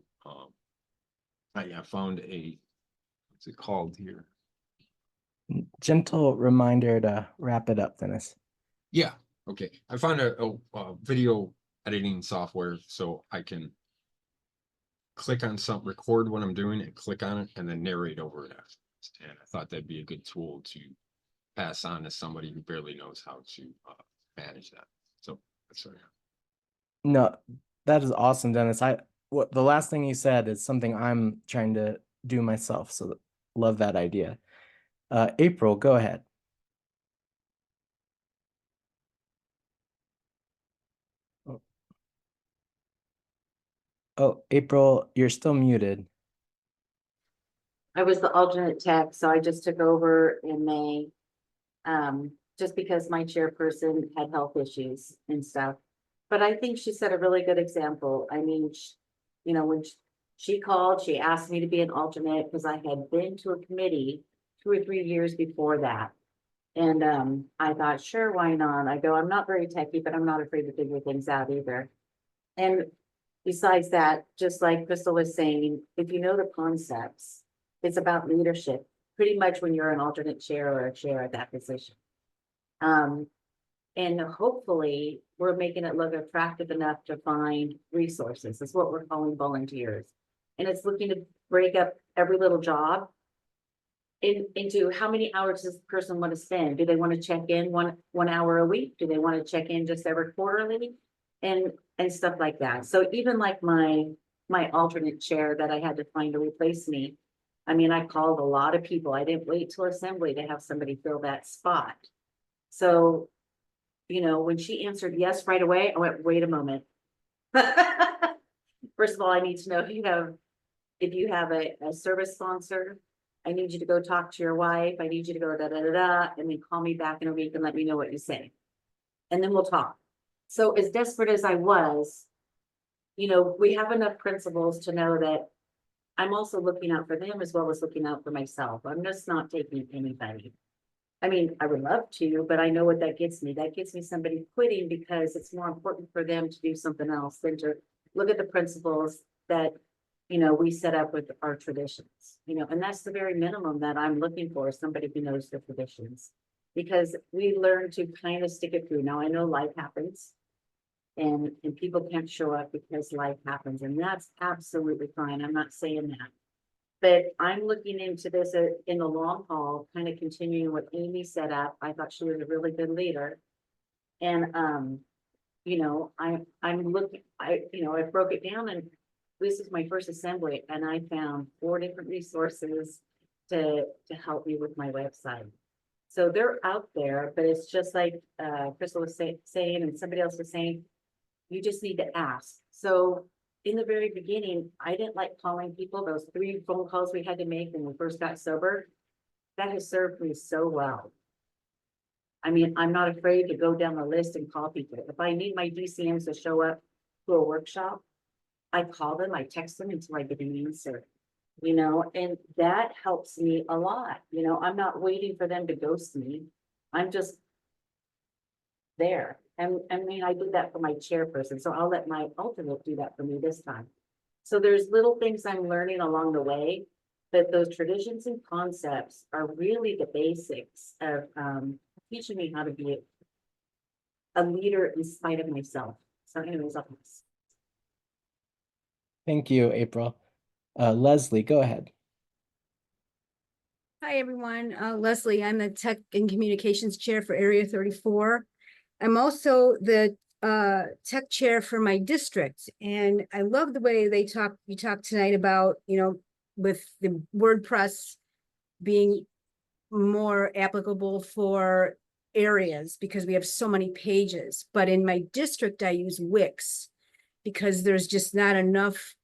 I found what's it called here? Gentle reminder to wrap it up, Dennis. Yeah, okay. I found a video editing software so I can click on something, record what I'm doing and click on it and then narrate over it afterwards. And I thought that'd be a good tool to pass on to somebody who barely knows how to manage that. So that's what I have. No, that is awesome, Dennis. What the last thing you said is something I'm trying to do myself. So love that idea. April, go ahead. Oh, April, you're still muted. I was the alternate tech, so I just took over in May. Just because my chairperson had health issues and stuff. But I think she set a really good example. I mean, you know, when she called, she asked me to be an alternate because I had been to a committee 2 or 3 years before that. And I thought, sure, why not? I go, I'm not very techy, but I'm not afraid to figure things out either. And besides that, just like Crystal was saying, if you know the concepts, it's about leadership, pretty much when you're an alternate chair or a chair at that position. And hopefully we're making it look attractive enough to find resources. That's what we're calling volunteers. And it's looking to break up every little job into how many hours does the person want to spend? Do they want to check in one hour a week? Do they want to check in just every quarterly? And stuff like that. So even like my alternate chair that I had to find to replace me. I mean, I called a lot of people. I didn't wait till assembly to have somebody fill that spot. So, you know, when she answered yes right away, I went, wait a moment. First of all, I need to know if you have a service sponsor. I need you to go talk to your wife. I need you to go da da da da, and then call me back in a week and let me know what you say. And then we'll talk. So as desperate as I was, you know, we have enough principals to know that I'm also looking out for them as well as looking out for myself. I'm just not taking anybody. I mean, I would love to, but I know what that gets me. That gets me somebody quitting because it's more important for them to do something else than to look at the principles that, you know, we set up with our traditions, you know, and that's the very minimum that I'm looking for, somebody who knows the traditions. Because we learn to kind of stick it through. Now, I know life happens and people can't show up because life happens, and that's absolutely fine. I'm not saying that. But I'm looking into this in the long haul, kind of continuing what Amy set up. I thought she was a really good leader. And, you know, I'm looking, you know, I broke it down, and this is my first assembly, and I found 4 different resources to help me with my website. So they're out there, but it's just like, Crystal was saying, and somebody else was saying, you just need to ask. So in the very beginning, I didn't like calling people. Those 3 phone calls we had to make when we first got sober, that has served me so well. I mean, I'm not afraid to go down the list and call people. If I need my DCMs to show up to a workshop, I call them, I text them until I get an answer, you know, and that helps me a lot. You know, I'm not waiting for them to ghost me. I'm just there. And I mean, I did that for my chairperson, so I'll let my alternate do that for me this time. So there's little things I'm learning along the way, but those traditions and concepts are really the basics of teaching me how to be a leader in spite of myself. So anyways, I'll pass. Thank you, April. Leslie, go ahead. Hi, everyone. Leslie, I'm the Tech and Communications Chair for Area 34. I'm also the tech chair for my district, and I love the way you talked tonight about, you know, with the WordPress being more applicable for areas because we have so many pages. But in my district, I use Wix because there's just not enough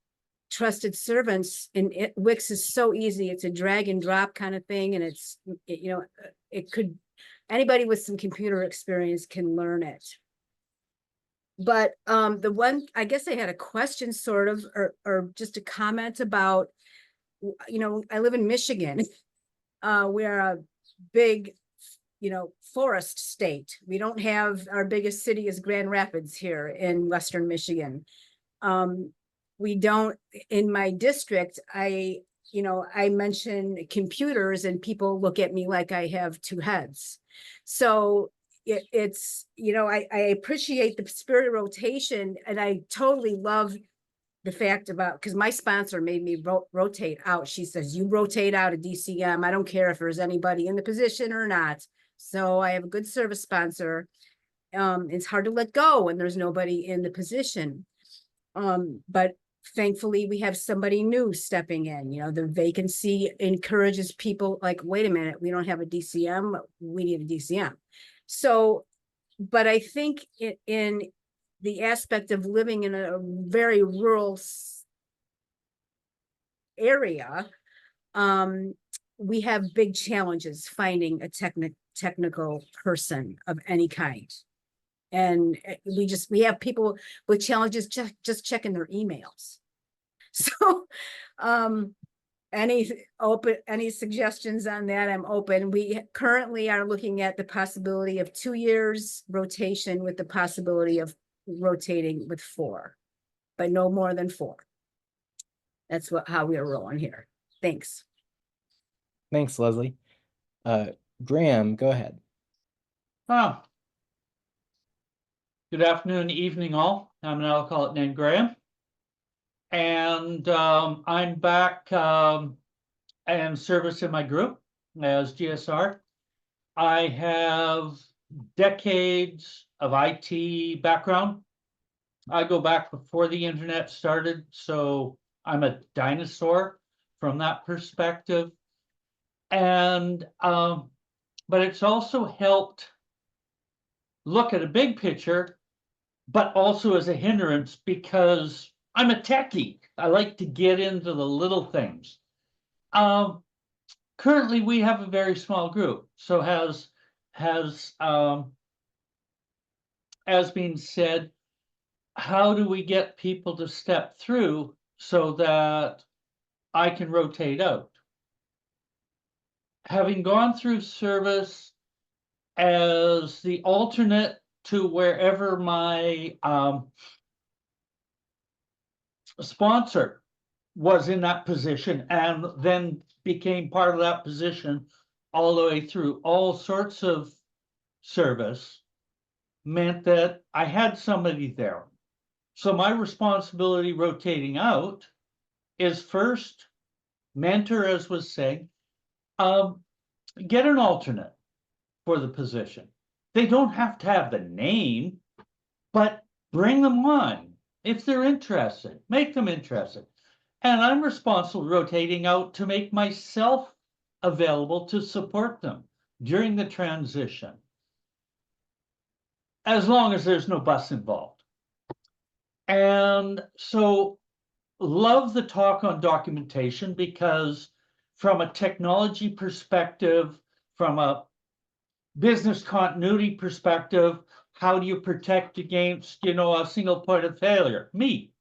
trusted servants, and Wix is so easy. It's a drag and drop kind of thing, and you know, it could, anybody with some computer experience can learn it. But the one, I guess I had a question sort of, or just a comment about, you know, I live in Michigan. We're a big, you know, forest state. We don't have, our biggest city is Grand Rapids here in Western Michigan. We don't, in my district, you know, I mention computers and people look at me like I have 2 heads. So it's, you know, I appreciate the spirit of rotation, and I totally love the fact about, because my sponsor made me rotate out. She says, you rotate out a DCM. I don't care if there's anybody in the position or not. So I have a good service sponsor. It's hard to let go when there's nobody in the position. But thankfully we have somebody new stepping in. You know, the vacancy encourages people like, wait a minute, we don't have a DCM, we need a DCM. So, but I think in the aspect of living in a very rural area, we have big challenges finding a technical person of any kind. And we have people with challenges just checking their emails. So any suggestions on that, I'm open. We currently are looking at the possibility of 2 years rotation with the possibility of rotating with 4, but no more than 4. That's how we are rolling here. Thanks. Thanks, Leslie. Graham, go ahead. Good afternoon, evening all. I'm an alcoholic named Graham. And I'm back and service in my group as GSR. I have decades of IT background. I go back before the internet started, so I'm a dinosaur from that perspective. And but it's also helped look at a big picture, but also as a hindrance because I'm a techie. I like to get into the little things. Currently, we have a very small group. So as being said, how do we get people to step through so that I can rotate out? Having gone through service as the alternate to wherever my sponsor was in that position and then became part of that position all the way through all sorts of service, meant that I had somebody there. So my responsibility rotating out is first mentor, as was saying, get an alternate for the position. They don't have to have the name, but bring them on if they're interested, make them interested. And I'm responsible rotating out to make myself available to support them during the transition, as long as there's no bus involved. And so love the talk on documentation, because from a technology perspective, from a business continuity perspective, how do you protect against, a single point of failure? Me.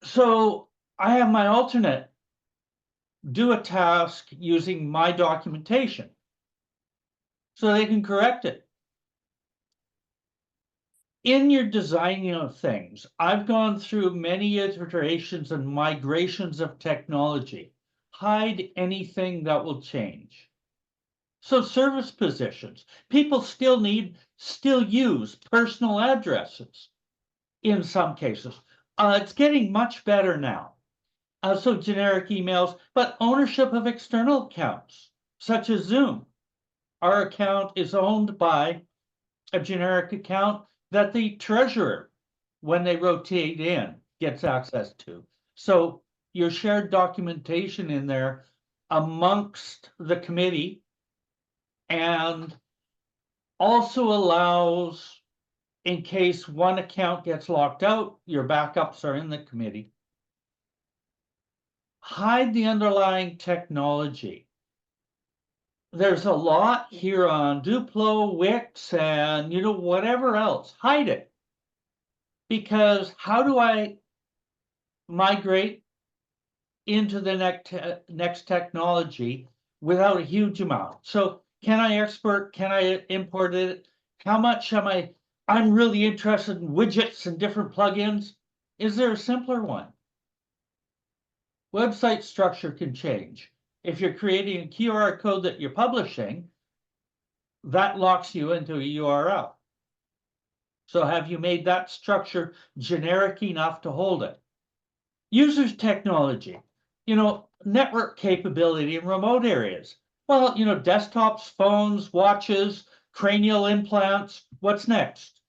So I have my alternate do a task using my documentation so they can correct it. In your designing of things, I've gone through many iterations and migrations of technology. Hide anything that will change. So service positions, people still use personal addresses in some cases. It's getting much better now. So generic emails, but ownership of external accounts, such as Zoom. Our account is owned by a generic account that the treasurer, when they rotate in, gets access to. So your shared documentation in there amongst the committee, and also allows, in case one account gets locked out, your backups are in the committee. Hide the underlying technology. There's a lot here on Duplo, Wix, and whatever else. Hide it. Because how do I migrate into the next technology without a huge amount? So can I export? Can I import it? How much am I? I'm really interested in widgets and different plugins. Is there a simpler one? Website structure can change. If you're creating a QR code that you're publishing, that locks you into a URL. So have you made that structure generic enough to hold it? Users technology, network capability in remote areas. Well, desktops, phones, watches, cranial implants. What's next?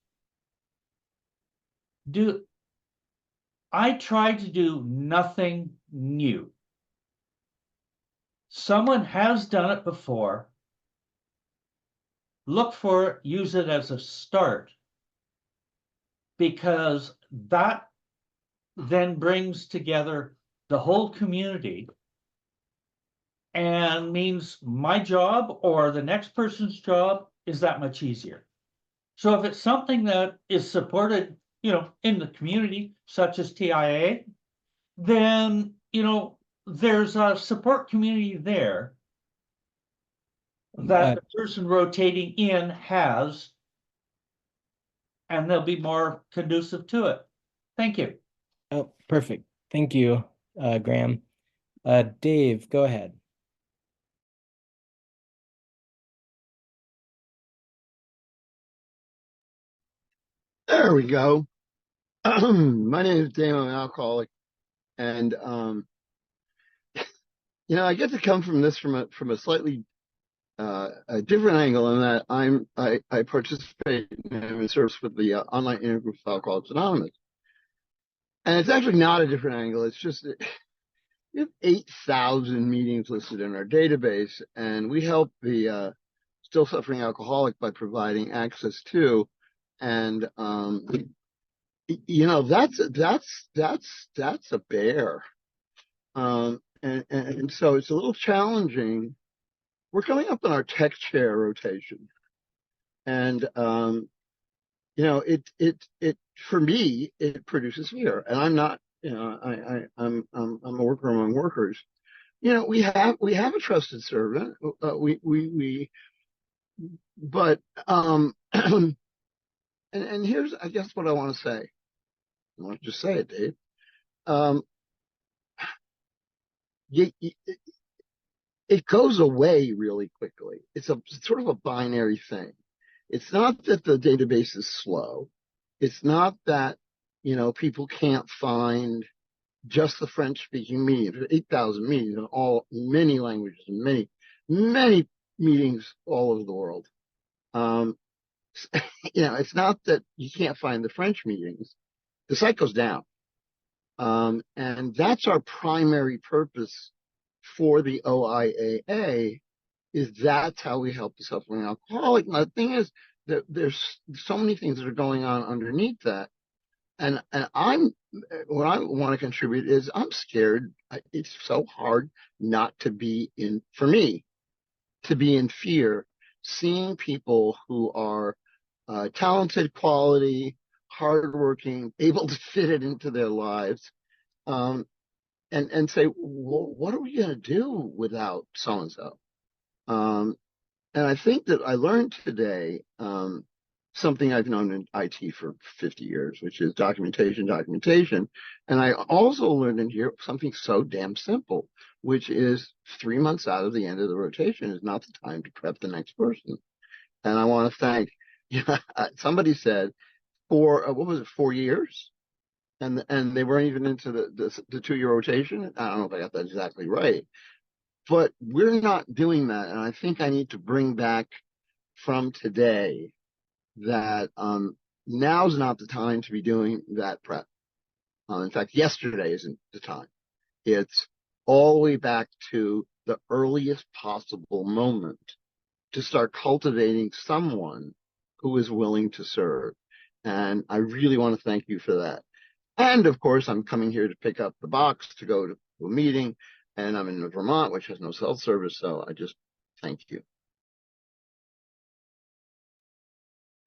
I try to do nothing new. Someone has done it before. Look for it, use it as a start, because that then brings together the whole community and means my job or the next person's job is that much easier. So if it's something that is supported, in the community, such as TIA, then, there's a support community there that the person rotating in has, and they'll be more conducive to it. Thank you. Oh, perfect. Thank you, Graham. Dave, go ahead. There we go. My name is Dave. I'm an alcoholic, and I get to come from this from a slightly a different angle, in that I participate in service with the online intergroup of Alcoholics Anonymous, and it's actually not a different angle. It's just that we have 8,000 meetings listed in our database, and we help the still suffering alcoholic by providing access to, and that's a bear. And so it's a little challenging. We're coming up on our tech chair rotation. And it for me, it produces fear. And I'm not, I'm a worker among workers. We have a trusted servant. But and here's, I guess, what I want to say. I want to just say it, Dave. Um, you, it goes away really quickly. It's sort of a binary thing. It's not that the database is slow. It's not that, people can't find just the French speaking meetings. There's 8,000 meetings in many languages and many meetings all over the world. Um, it's not that you can't find the French meetings. The site goes down. And that's our primary purpose for the OIAA, is that's how we help the suffering alcoholic. Now, the thing is that there's so many things that are going on underneath that. And what I want to contribute is I'm scared. It's so hard not to be for me, to be in fear, seeing people who are talented, quality, hardworking, able to fit it into their lives, um, and say, well, what are we going to do without so and so? And I think that I learned today something I've known in IT for 50 years, which is documentation. And I also learned in here something so damn simple, which is 3 months out of the end of the rotation is not the time to prep the next person. And I want to thank, somebody said, for what was it, 4 years? And they weren't even into the 2-year rotation. I don't know if I got that exactly right, but we're not doing that. And I think I need to bring back from today that now's not the time to be doing that prep. In fact, yesterday isn't the time. It's all the way back to the earliest possible moment to start cultivating someone who is willing to serve. And I really want to thank you for that. And of course, I'm coming here to pick up the box to go to a meeting, and I'm in Vermont, which has no cell service. So I just thank you.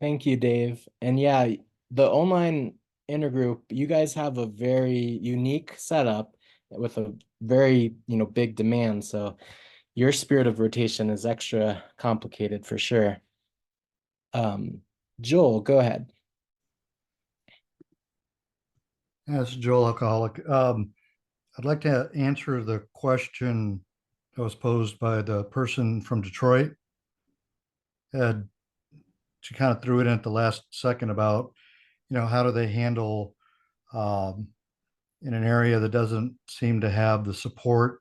Thank you, Dave. And yeah, the online intergroup, you guys have a very unique setup with a very, big demand. So your spirit of rotation is extra complicated for sure. Joel, go ahead. Yes, Joel Alcoholic. I'd like to answer the question that was posed by the person from Detroit. And she kind of threw it in at the last second about, how do they handle um, in an area that doesn't seem to have the support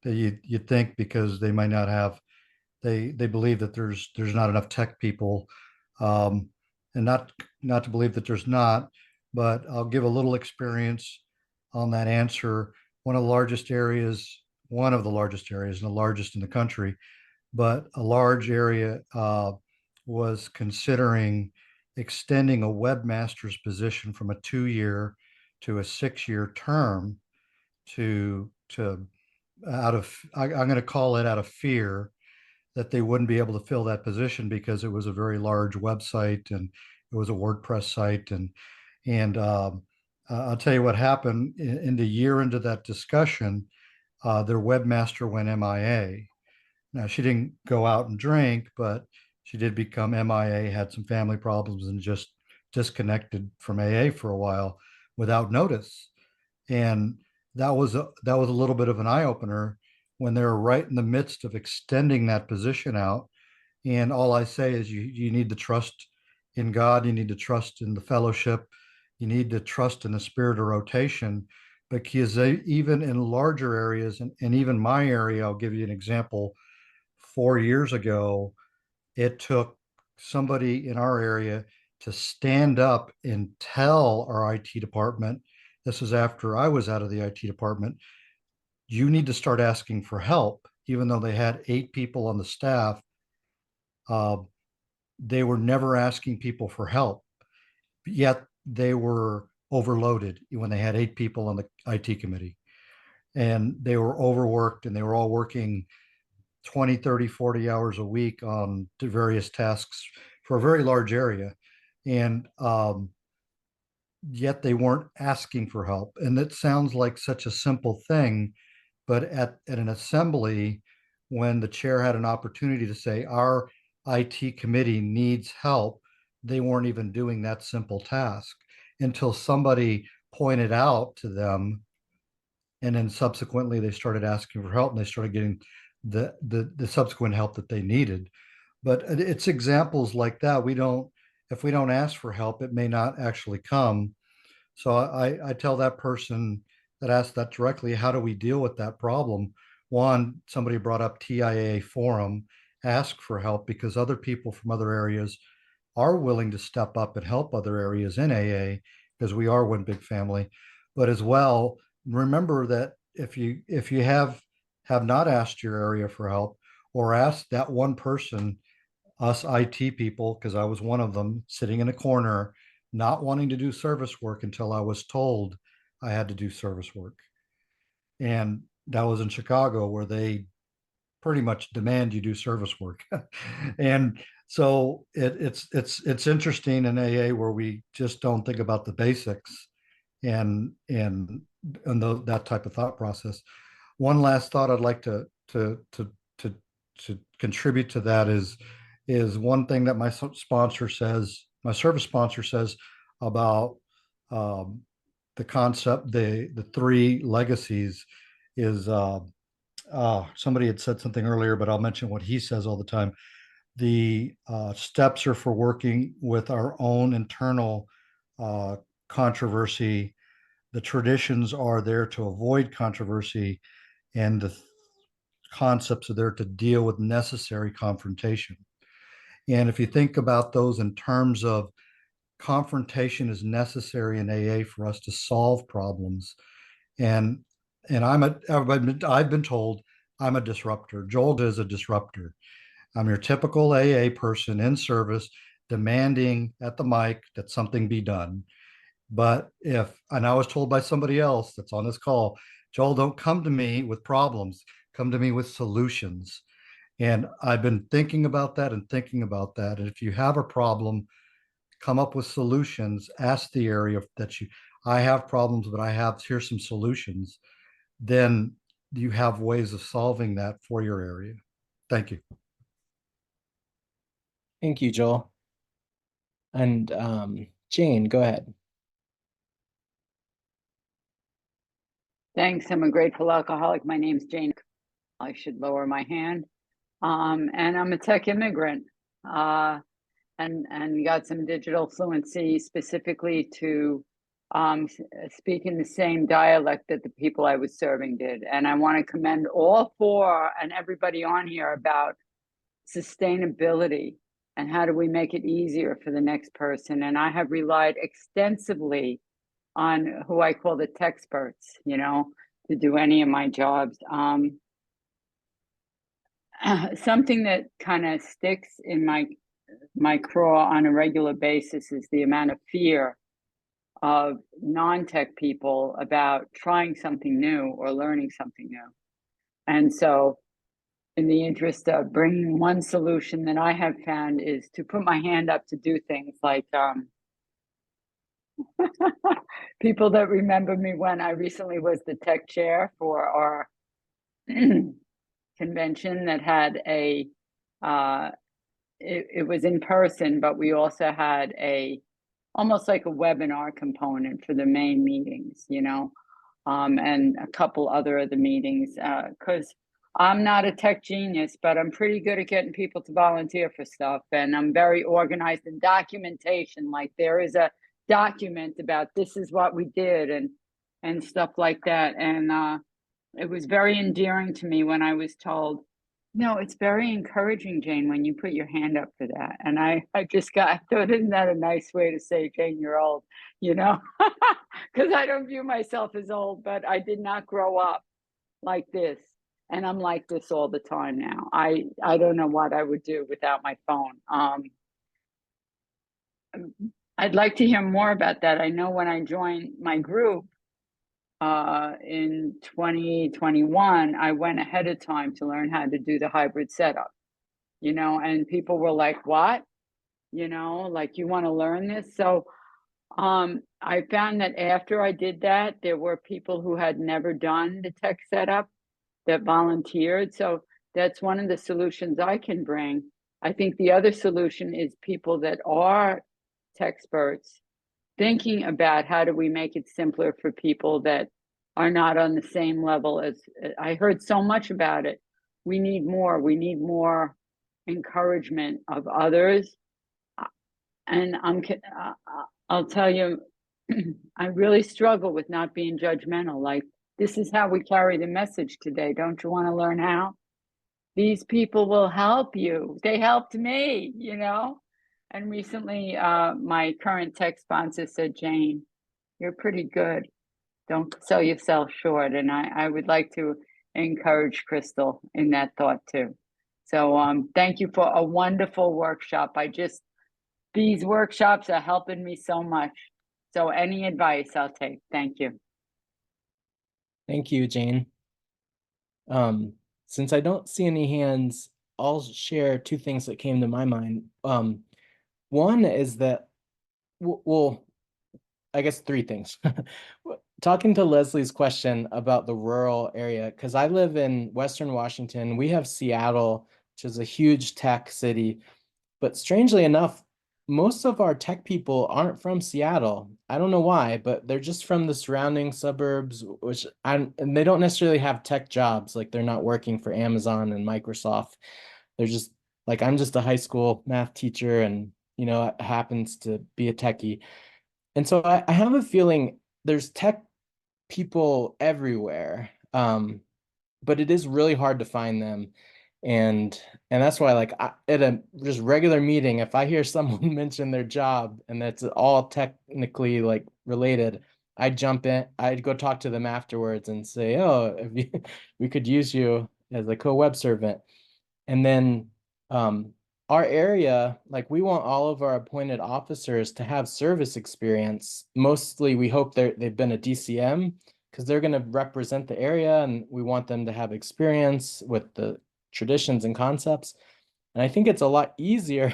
that you think, because they might not have, they believe that there's not enough tech people, um, and not to believe that there's not, but I'll give a little experience on that answer. One of the largest areas, and the largest in the country, but a large area was considering extending a webmaster's position from a 2-year to a 6-year term to I'm going to call it out of fear that they wouldn't be able to fill that position because it was a very large website and it was a WordPress site. And I'll tell you what happened in the year into that discussion. Their webmaster went MIA. Now, she didn't go out and drink, but she did become MIA, had some family problems, and just disconnected from AA for a while without notice. And that was a little bit of an eye opener when they're right in the midst of extending that position out. And all I say is you need to trust in God, you need to trust in the fellowship, you need to trust in the spirit of rotation, because even in larger areas, and even my area, I'll give you an example. 4 years ago, it took somebody in our area to stand up and tell our IT department, this was after I was out of the IT department, you need to start asking for help. Even though they had 8 people on the staff, uh, they were never asking people for help, yet they were overloaded when they had 8 people on the IT committee, and they were overworked, and they were all working 20, 30, 40 hours a week on various tasks for a very large area. And yet they weren't asking for help. And it sounds like such a simple thing, but at an assembly, when the chair had an opportunity to say, our IT committee needs help, they weren't even doing that simple task until somebody pointed out to them. And then subsequently they started asking for help and they started getting the subsequent help that they needed. But it's examples like that. If we don't ask for help, it may not actually come. So I tell that person that asked that directly, how do we deal with that problem? One, somebody brought up TIAA forum, ask for help because other people from other areas are willing to step up and help other areas in AA because we are one big family. But as well, remember that if you have not asked your area for help or asked that one person, us IT people, because I was one of them, sitting in a corner, not wanting to do service work until I was told I had to do service work. And that was in Chicago, where they pretty much demand you do service work. And so it's interesting in AA where we just don't think about the basics and that type of thought process. One last thought I'd like to contribute to that is one thing that my sponsor says, my service sponsor says about um, the concept, the three legacies is somebody had said something earlier, but I'll mention what he says all the time. The steps are for working with our own internal uh, controversy. The traditions are there to avoid controversy, and the concepts are there to deal with necessary confrontation. And if you think about those in terms of confrontation is necessary in AA for us to solve problems. And I've been told I'm a disruptor. Joel is a disruptor. I'm your typical AA person in service, demanding at the mic that something be done. But and I was told by somebody else that's on this call, Joel, don't come to me with problems, come to me with solutions. And I've been thinking about that and thinking about that. And if you have a problem, come up with solutions, ask the area that I have problems, but here's some solutions. Then you have ways of solving that for your area. Thank you. Thank you, Joel. And Jane, go ahead. Thanks. I'm a grateful alcoholic. My name's Jane. I should lower my hand. And I'm a tech immigrant. And got some digital fluency specifically to speak in the same dialect that the people I was serving did. And I want to commend all four and everybody on here about sustainability and how do we make it easier for the next person. And I have relied extensively on who I call the techsperts, to do any of my jobs. Something that kind of sticks in my craw on a regular basis is the amount of fear of non-tech people about trying something new or learning something new. And so in the interest of bringing one solution that I have found is to put my hand up to do things like people that remember me when I recently was the tech chair for our convention that had it was in person, but we also had almost like a webinar component for the main meetings, and a couple other of the meetings, because I'm not a tech genius, but I'm pretty good at getting people to volunteer for stuff. And I'm very organized in documentation. Like there is a document about this is what we did and stuff like that. And it was very endearing to me when I was told, no, it's very encouraging, Jane, when you put your hand up for that. And I thought, isn't that a nice way to say, Jane, you're old, because I don't view myself as old, but I did not grow up like this. And I'm like this all the time now. I don't know what I would do without my phone. I'd like to hear more about that. I know when I joined my group in 2021, I went ahead of time to learn how to do the hybrid setup, and people were like, what? you know, like you want to learn this. So I found that after I did that, there were people who had never done the tech setup that volunteered. So that's one of the solutions I can bring. I think the other solution is people that are tech experts thinking about how do we make it simpler for people that are not on the same level as I heard so much about it. We need more. We need more encouragement of others. And I'll tell you, I really struggle with not being judgmental. Like, this is how we carry the message today. Don't you want to learn how? These people will help you. They helped me, you know? And recently, my current tech sponsor said, Jane, you're pretty good. Don't sell yourself short. And I would like to encourage Crystal in that thought too. So thank you for a wonderful workshop. These workshops are helping me so much. So any advice I'll take. Thank you. Thank you, Jane. Since I don't see any hands, I'll share two things that came to my mind. One is that, well, I guess three things. Talking to Leslie's question about the rural area, because I live in Western Washington, we have Seattle, which is a huge tech city. But strangely enough, most of our tech people aren't from Seattle. I don't know why, but they're just from the surrounding suburbs, and they don't necessarily have tech jobs. Like they're not working for Amazon and Microsoft. They're just like, I'm just a high school math teacher and, happens to be a techie. And so I have a feeling there's tech people everywhere. But it is really hard to find them. And that's why, like, at a just regular meeting, if I hear someone mention their job and that's all technically like related, I'd jump in, I'd go talk to them afterwards and say, oh, we could use you as a co-web servant. And then our area, like, we want all of our appointed officers to have service experience. Mostly we hope they've been a DCM, because they're going to represent the area and we want them to have experience with the traditions and concepts. And I think it's a lot easier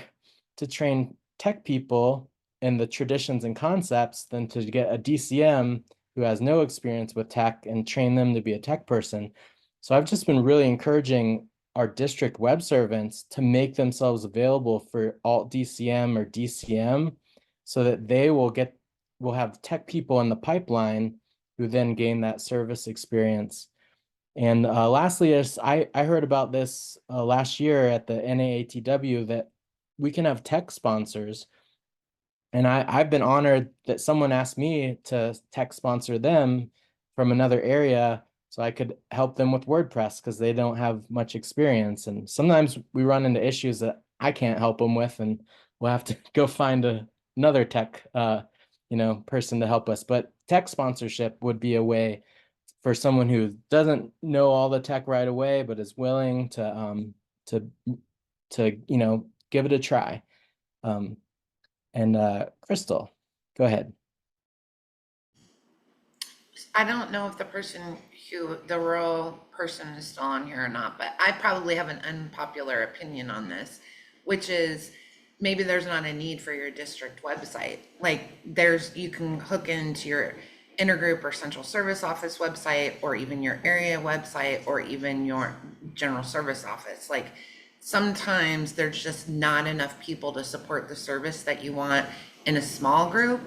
to train tech people in the traditions and concepts than to get a DCM who has no experience with tech and train them to be a tech person. So I've just been really encouraging our district web servants to make themselves available for alt DCM or DCM so that will have tech people in the pipeline who then gain that service experience. And lastly, I heard about this last year at the NAATW, that we can have tech sponsors. And I've been honored that someone asked me to tech sponsor them from another area so I could help them with WordPress because they don't have much experience. And sometimes we run into issues that I can't help them with, and we'll have to go find another tech person to help us. But tech sponsorship would be a way for someone who doesn't know all the tech right away, but is willing to give it a try. Crystal, go ahead. I don't know if the rural person is still on here or not, but I probably have an unpopular opinion on this, which is maybe there's not a need for your district website. Like you can hook into your intergroup or central service office website, or even your area website, or even your general service office. Like sometimes there's just not enough people to support the service that you want in a small group.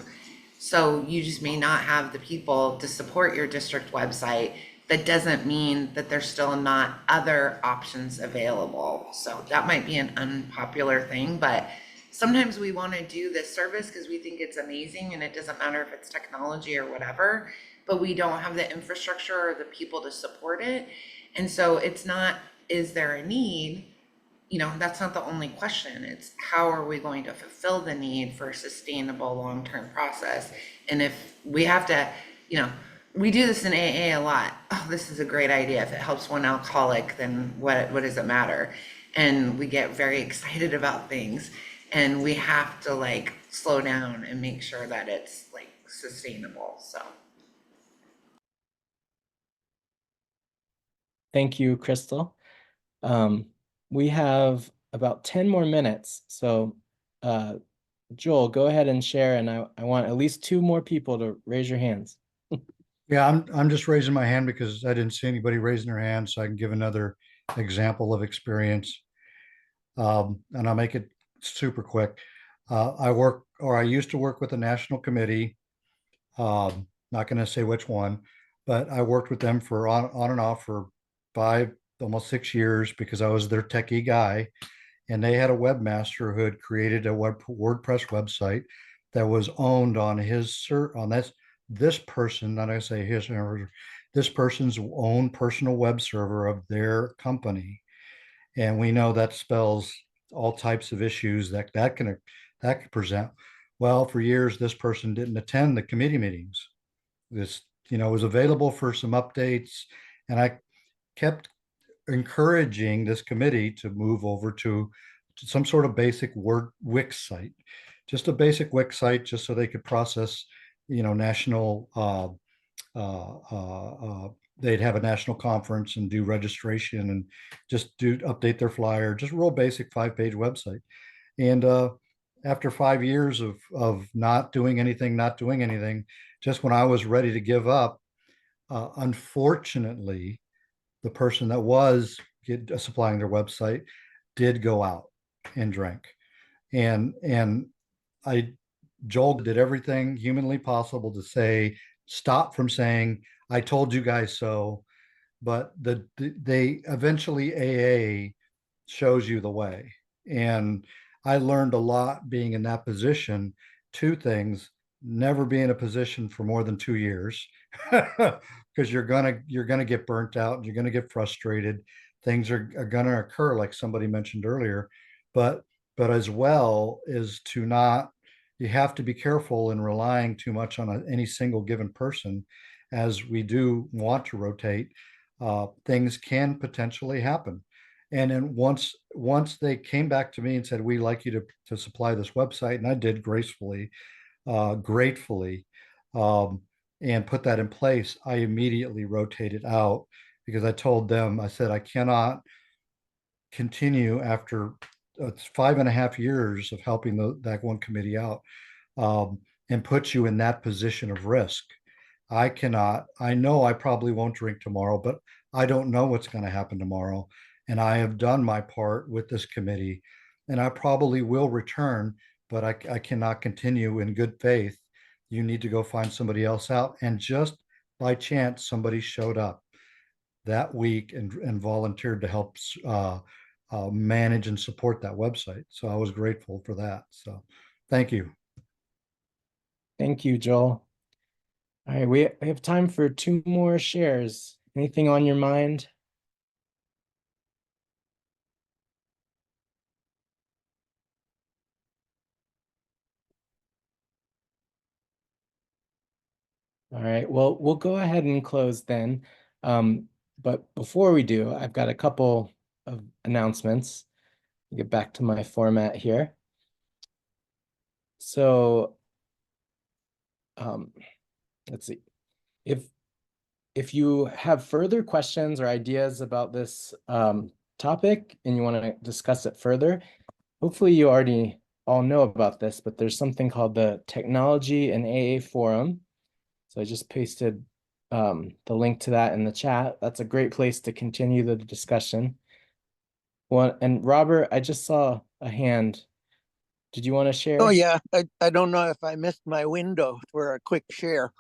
So you just may not have the people to support your district website. That doesn't mean that there's still not other options available. So that might be an unpopular thing, but sometimes we want to do this service because we think it's amazing, and it doesn't matter if it's technology or whatever, but we don't have the infrastructure or the people to support it. And so it's not, is there a need? That's not the only question. It's how are we going to fulfill the need for a sustainable long-term process? And if we have to, we do this in AA a lot. Oh, this is a great idea. If it helps one alcoholic, then what does it matter? And we get very excited about things, and we have to slow down and make sure that it's sustainable. So. Thank you, Crystal. We have about 10 more minutes. So Joel, go ahead and share, and I want at least 2 more people to raise your hands. Yeah, I'm just raising my hand because I didn't see anybody raising their hand, so I can give another example of experience. And I'll make it super quick. I used to work with a national committee. Not going to say which one, but I worked with them for on and off for 5, almost 6 years because I was their techie guy. And they had a webmaster who had created a WordPress website that was owned on this person, not I say his, this person's own personal web server of their company. And we know that spells all types of issues that could present. Well, for years, this person didn't attend the committee meetings. This, was available for some updates, and I kept encouraging this committee to move over to some sort of basic Word Wix site, just a basic Wix site, just so they could process, national. They'd have a national conference and do registration and just do update their flyer, just real basic 5-page website. And after 5 years of not doing anything, just when I was ready to give up, unfortunately, the person that was supplying their website did go out and drank. And I Joel did everything humanly possible to stop from saying, I told you guys so. But they eventually AA shows you the way. And I learned a lot being in that position. 2 things: never be in a position for more than 2 years, because you're gonna get burnt out, you're gonna get frustrated, things are gonna occur, like somebody mentioned earlier. But as well is to not, you have to be careful in relying too much on any single given person, as we do want to rotate. Things can potentially happen. And then once they came back to me and said, we'd like you to supply this website, and I did gracefully, gratefully, um, and put that in place, I immediately rotated out, because I told them, I said, I cannot continue after 5.5 years of helping that one committee out, and put you in that position of risk. I know I probably won't drink tomorrow, but I don't know what's going to happen tomorrow. And I have done my part with this committee, and I probably will return, but I cannot continue in good faith. You need to go find somebody else out. And just by chance, somebody showed up that week and volunteered to help manage and support that website. So I was grateful for that. So thank you. Thank you, Joel. All right, we have time for 2 more shares. Anything on your mind? All right, well, we'll go ahead and close then. But before we do, I've got a couple of announcements. Get back to my format here. So, let's see. If you have further questions or ideas about this topic and you want to discuss it further, hopefully you already all know about this, but there's something called the Technology and AA Forum. So I just pasted the link to that in the chat. That's a great place to continue the discussion. And Robert, I just saw a hand. Did you want to share? Oh yeah, I don't know if I missed my window for a quick share.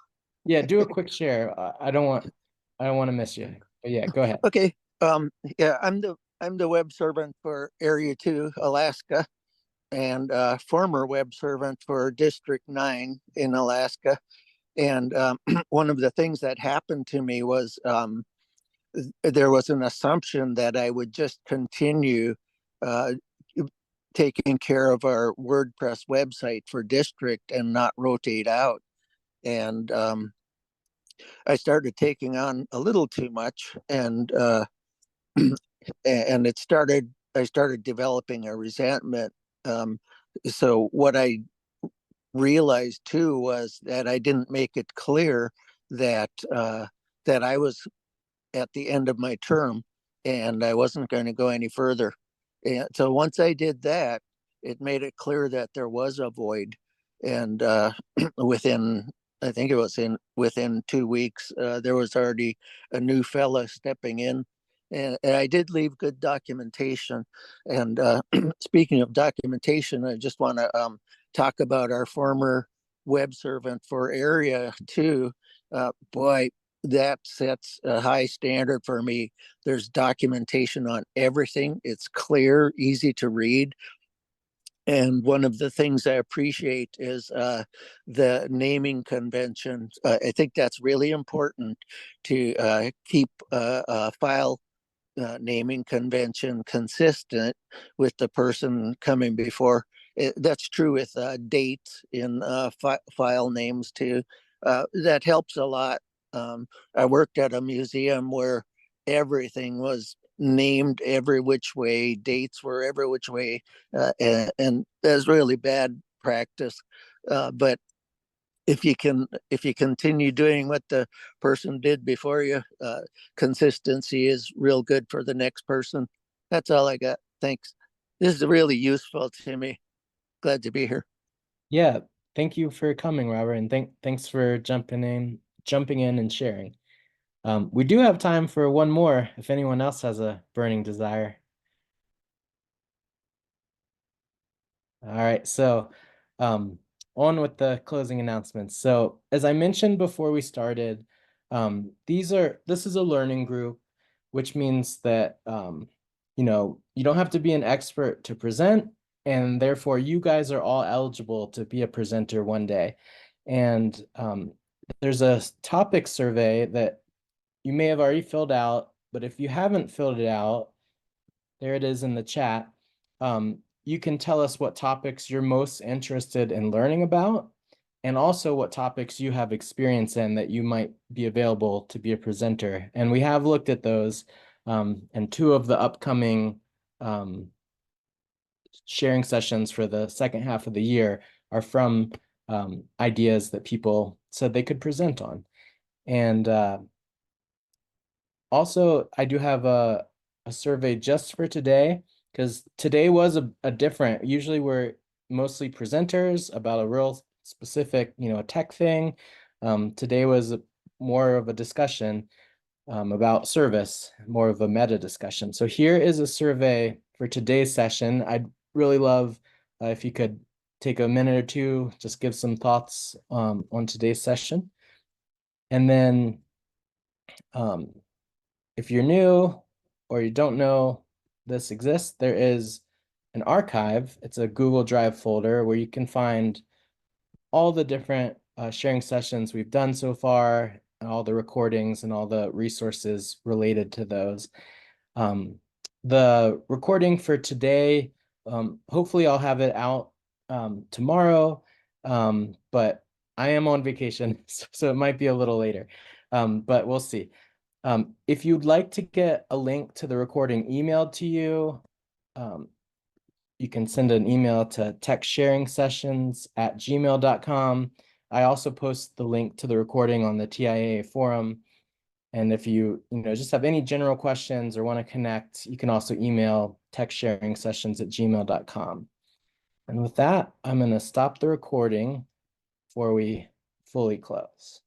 Yeah, do a quick share. I don't want to miss you. But yeah, go ahead. Okay. Yeah, I'm the web servant for Area 2, Alaska, and former web servant for District 9 in Alaska. And one of the things that happened to me was there was an assumption that I would just continue taking care of our WordPress website for district and not rotate out. And I started taking on a little too much, and I started developing a resentment. So what I realized too was that I didn't make it clear that that I was at the end of my term and I wasn't going to go any further. And so once I did that, it made it clear that there was a void. And within, I think it was within 2 weeks, there was already a new fella stepping in. And I did leave good documentation. And speaking of documentation, I just want to talk about our former web servant for Area 2. Boy, that sets a high standard for me. There's documentation on everything. It's clear, easy to read. And one of the things I appreciate is the naming convention. I think that's really important to keep a file naming convention consistent with the person coming before. That's true with dates in file names too. That helps a lot. I worked at a museum where everything was named every which way, dates were every which way, and that's really bad practice. But if you continue doing what the person did before you, consistency is real good for the next person. That's all I got. Thanks. This is really useful to me. Glad to be here. Yeah, thank you for coming, Robert, and thanks for jumping in and sharing. We do have time for one more if anyone else has a burning desire. All right, so on with the closing announcements. So as I mentioned before we started, this is a learning group, which means that you know, you don't have to be an expert to present, and therefore you guys are all eligible to be a presenter one day. And there's a topic survey that you may have already filled out, but if you haven't filled it out, there it is in the chat. You can tell us what topics you're most interested in learning about, and also what topics you have experience in that you might be available to be a presenter. And we have looked at those, and two of the upcoming sharing sessions for the second half of the year are from ideas that people said they could present on. And also, I do have a survey just for today, because today was a different, usually we're mostly presenters about a real specific, you know, a tech thing. Today was more of a discussion about service, more of a meta discussion. So here is a survey for today's session. I'd really love if you could take a minute or two, just give some thoughts on today's session. And then if you're new or you don't know this exists, there is an archive. It's a Google Drive folder where you can find all the different sharing sessions we've done so far, and all the recordings and all the resources related to those. The recording for today, hopefully I'll have it out tomorrow, but I am on vacation, so it might be a little later, but we'll see. If you'd like to get a link to the recording emailed to you, you can send an email to techsharingsessions@gmail.com. I also post the link to the recording on the TIA forum. And if you just have any general questions or want to connect, you can also email techsharingsessions@gmail.com. And with that, I'm going to stop the recording before we fully close.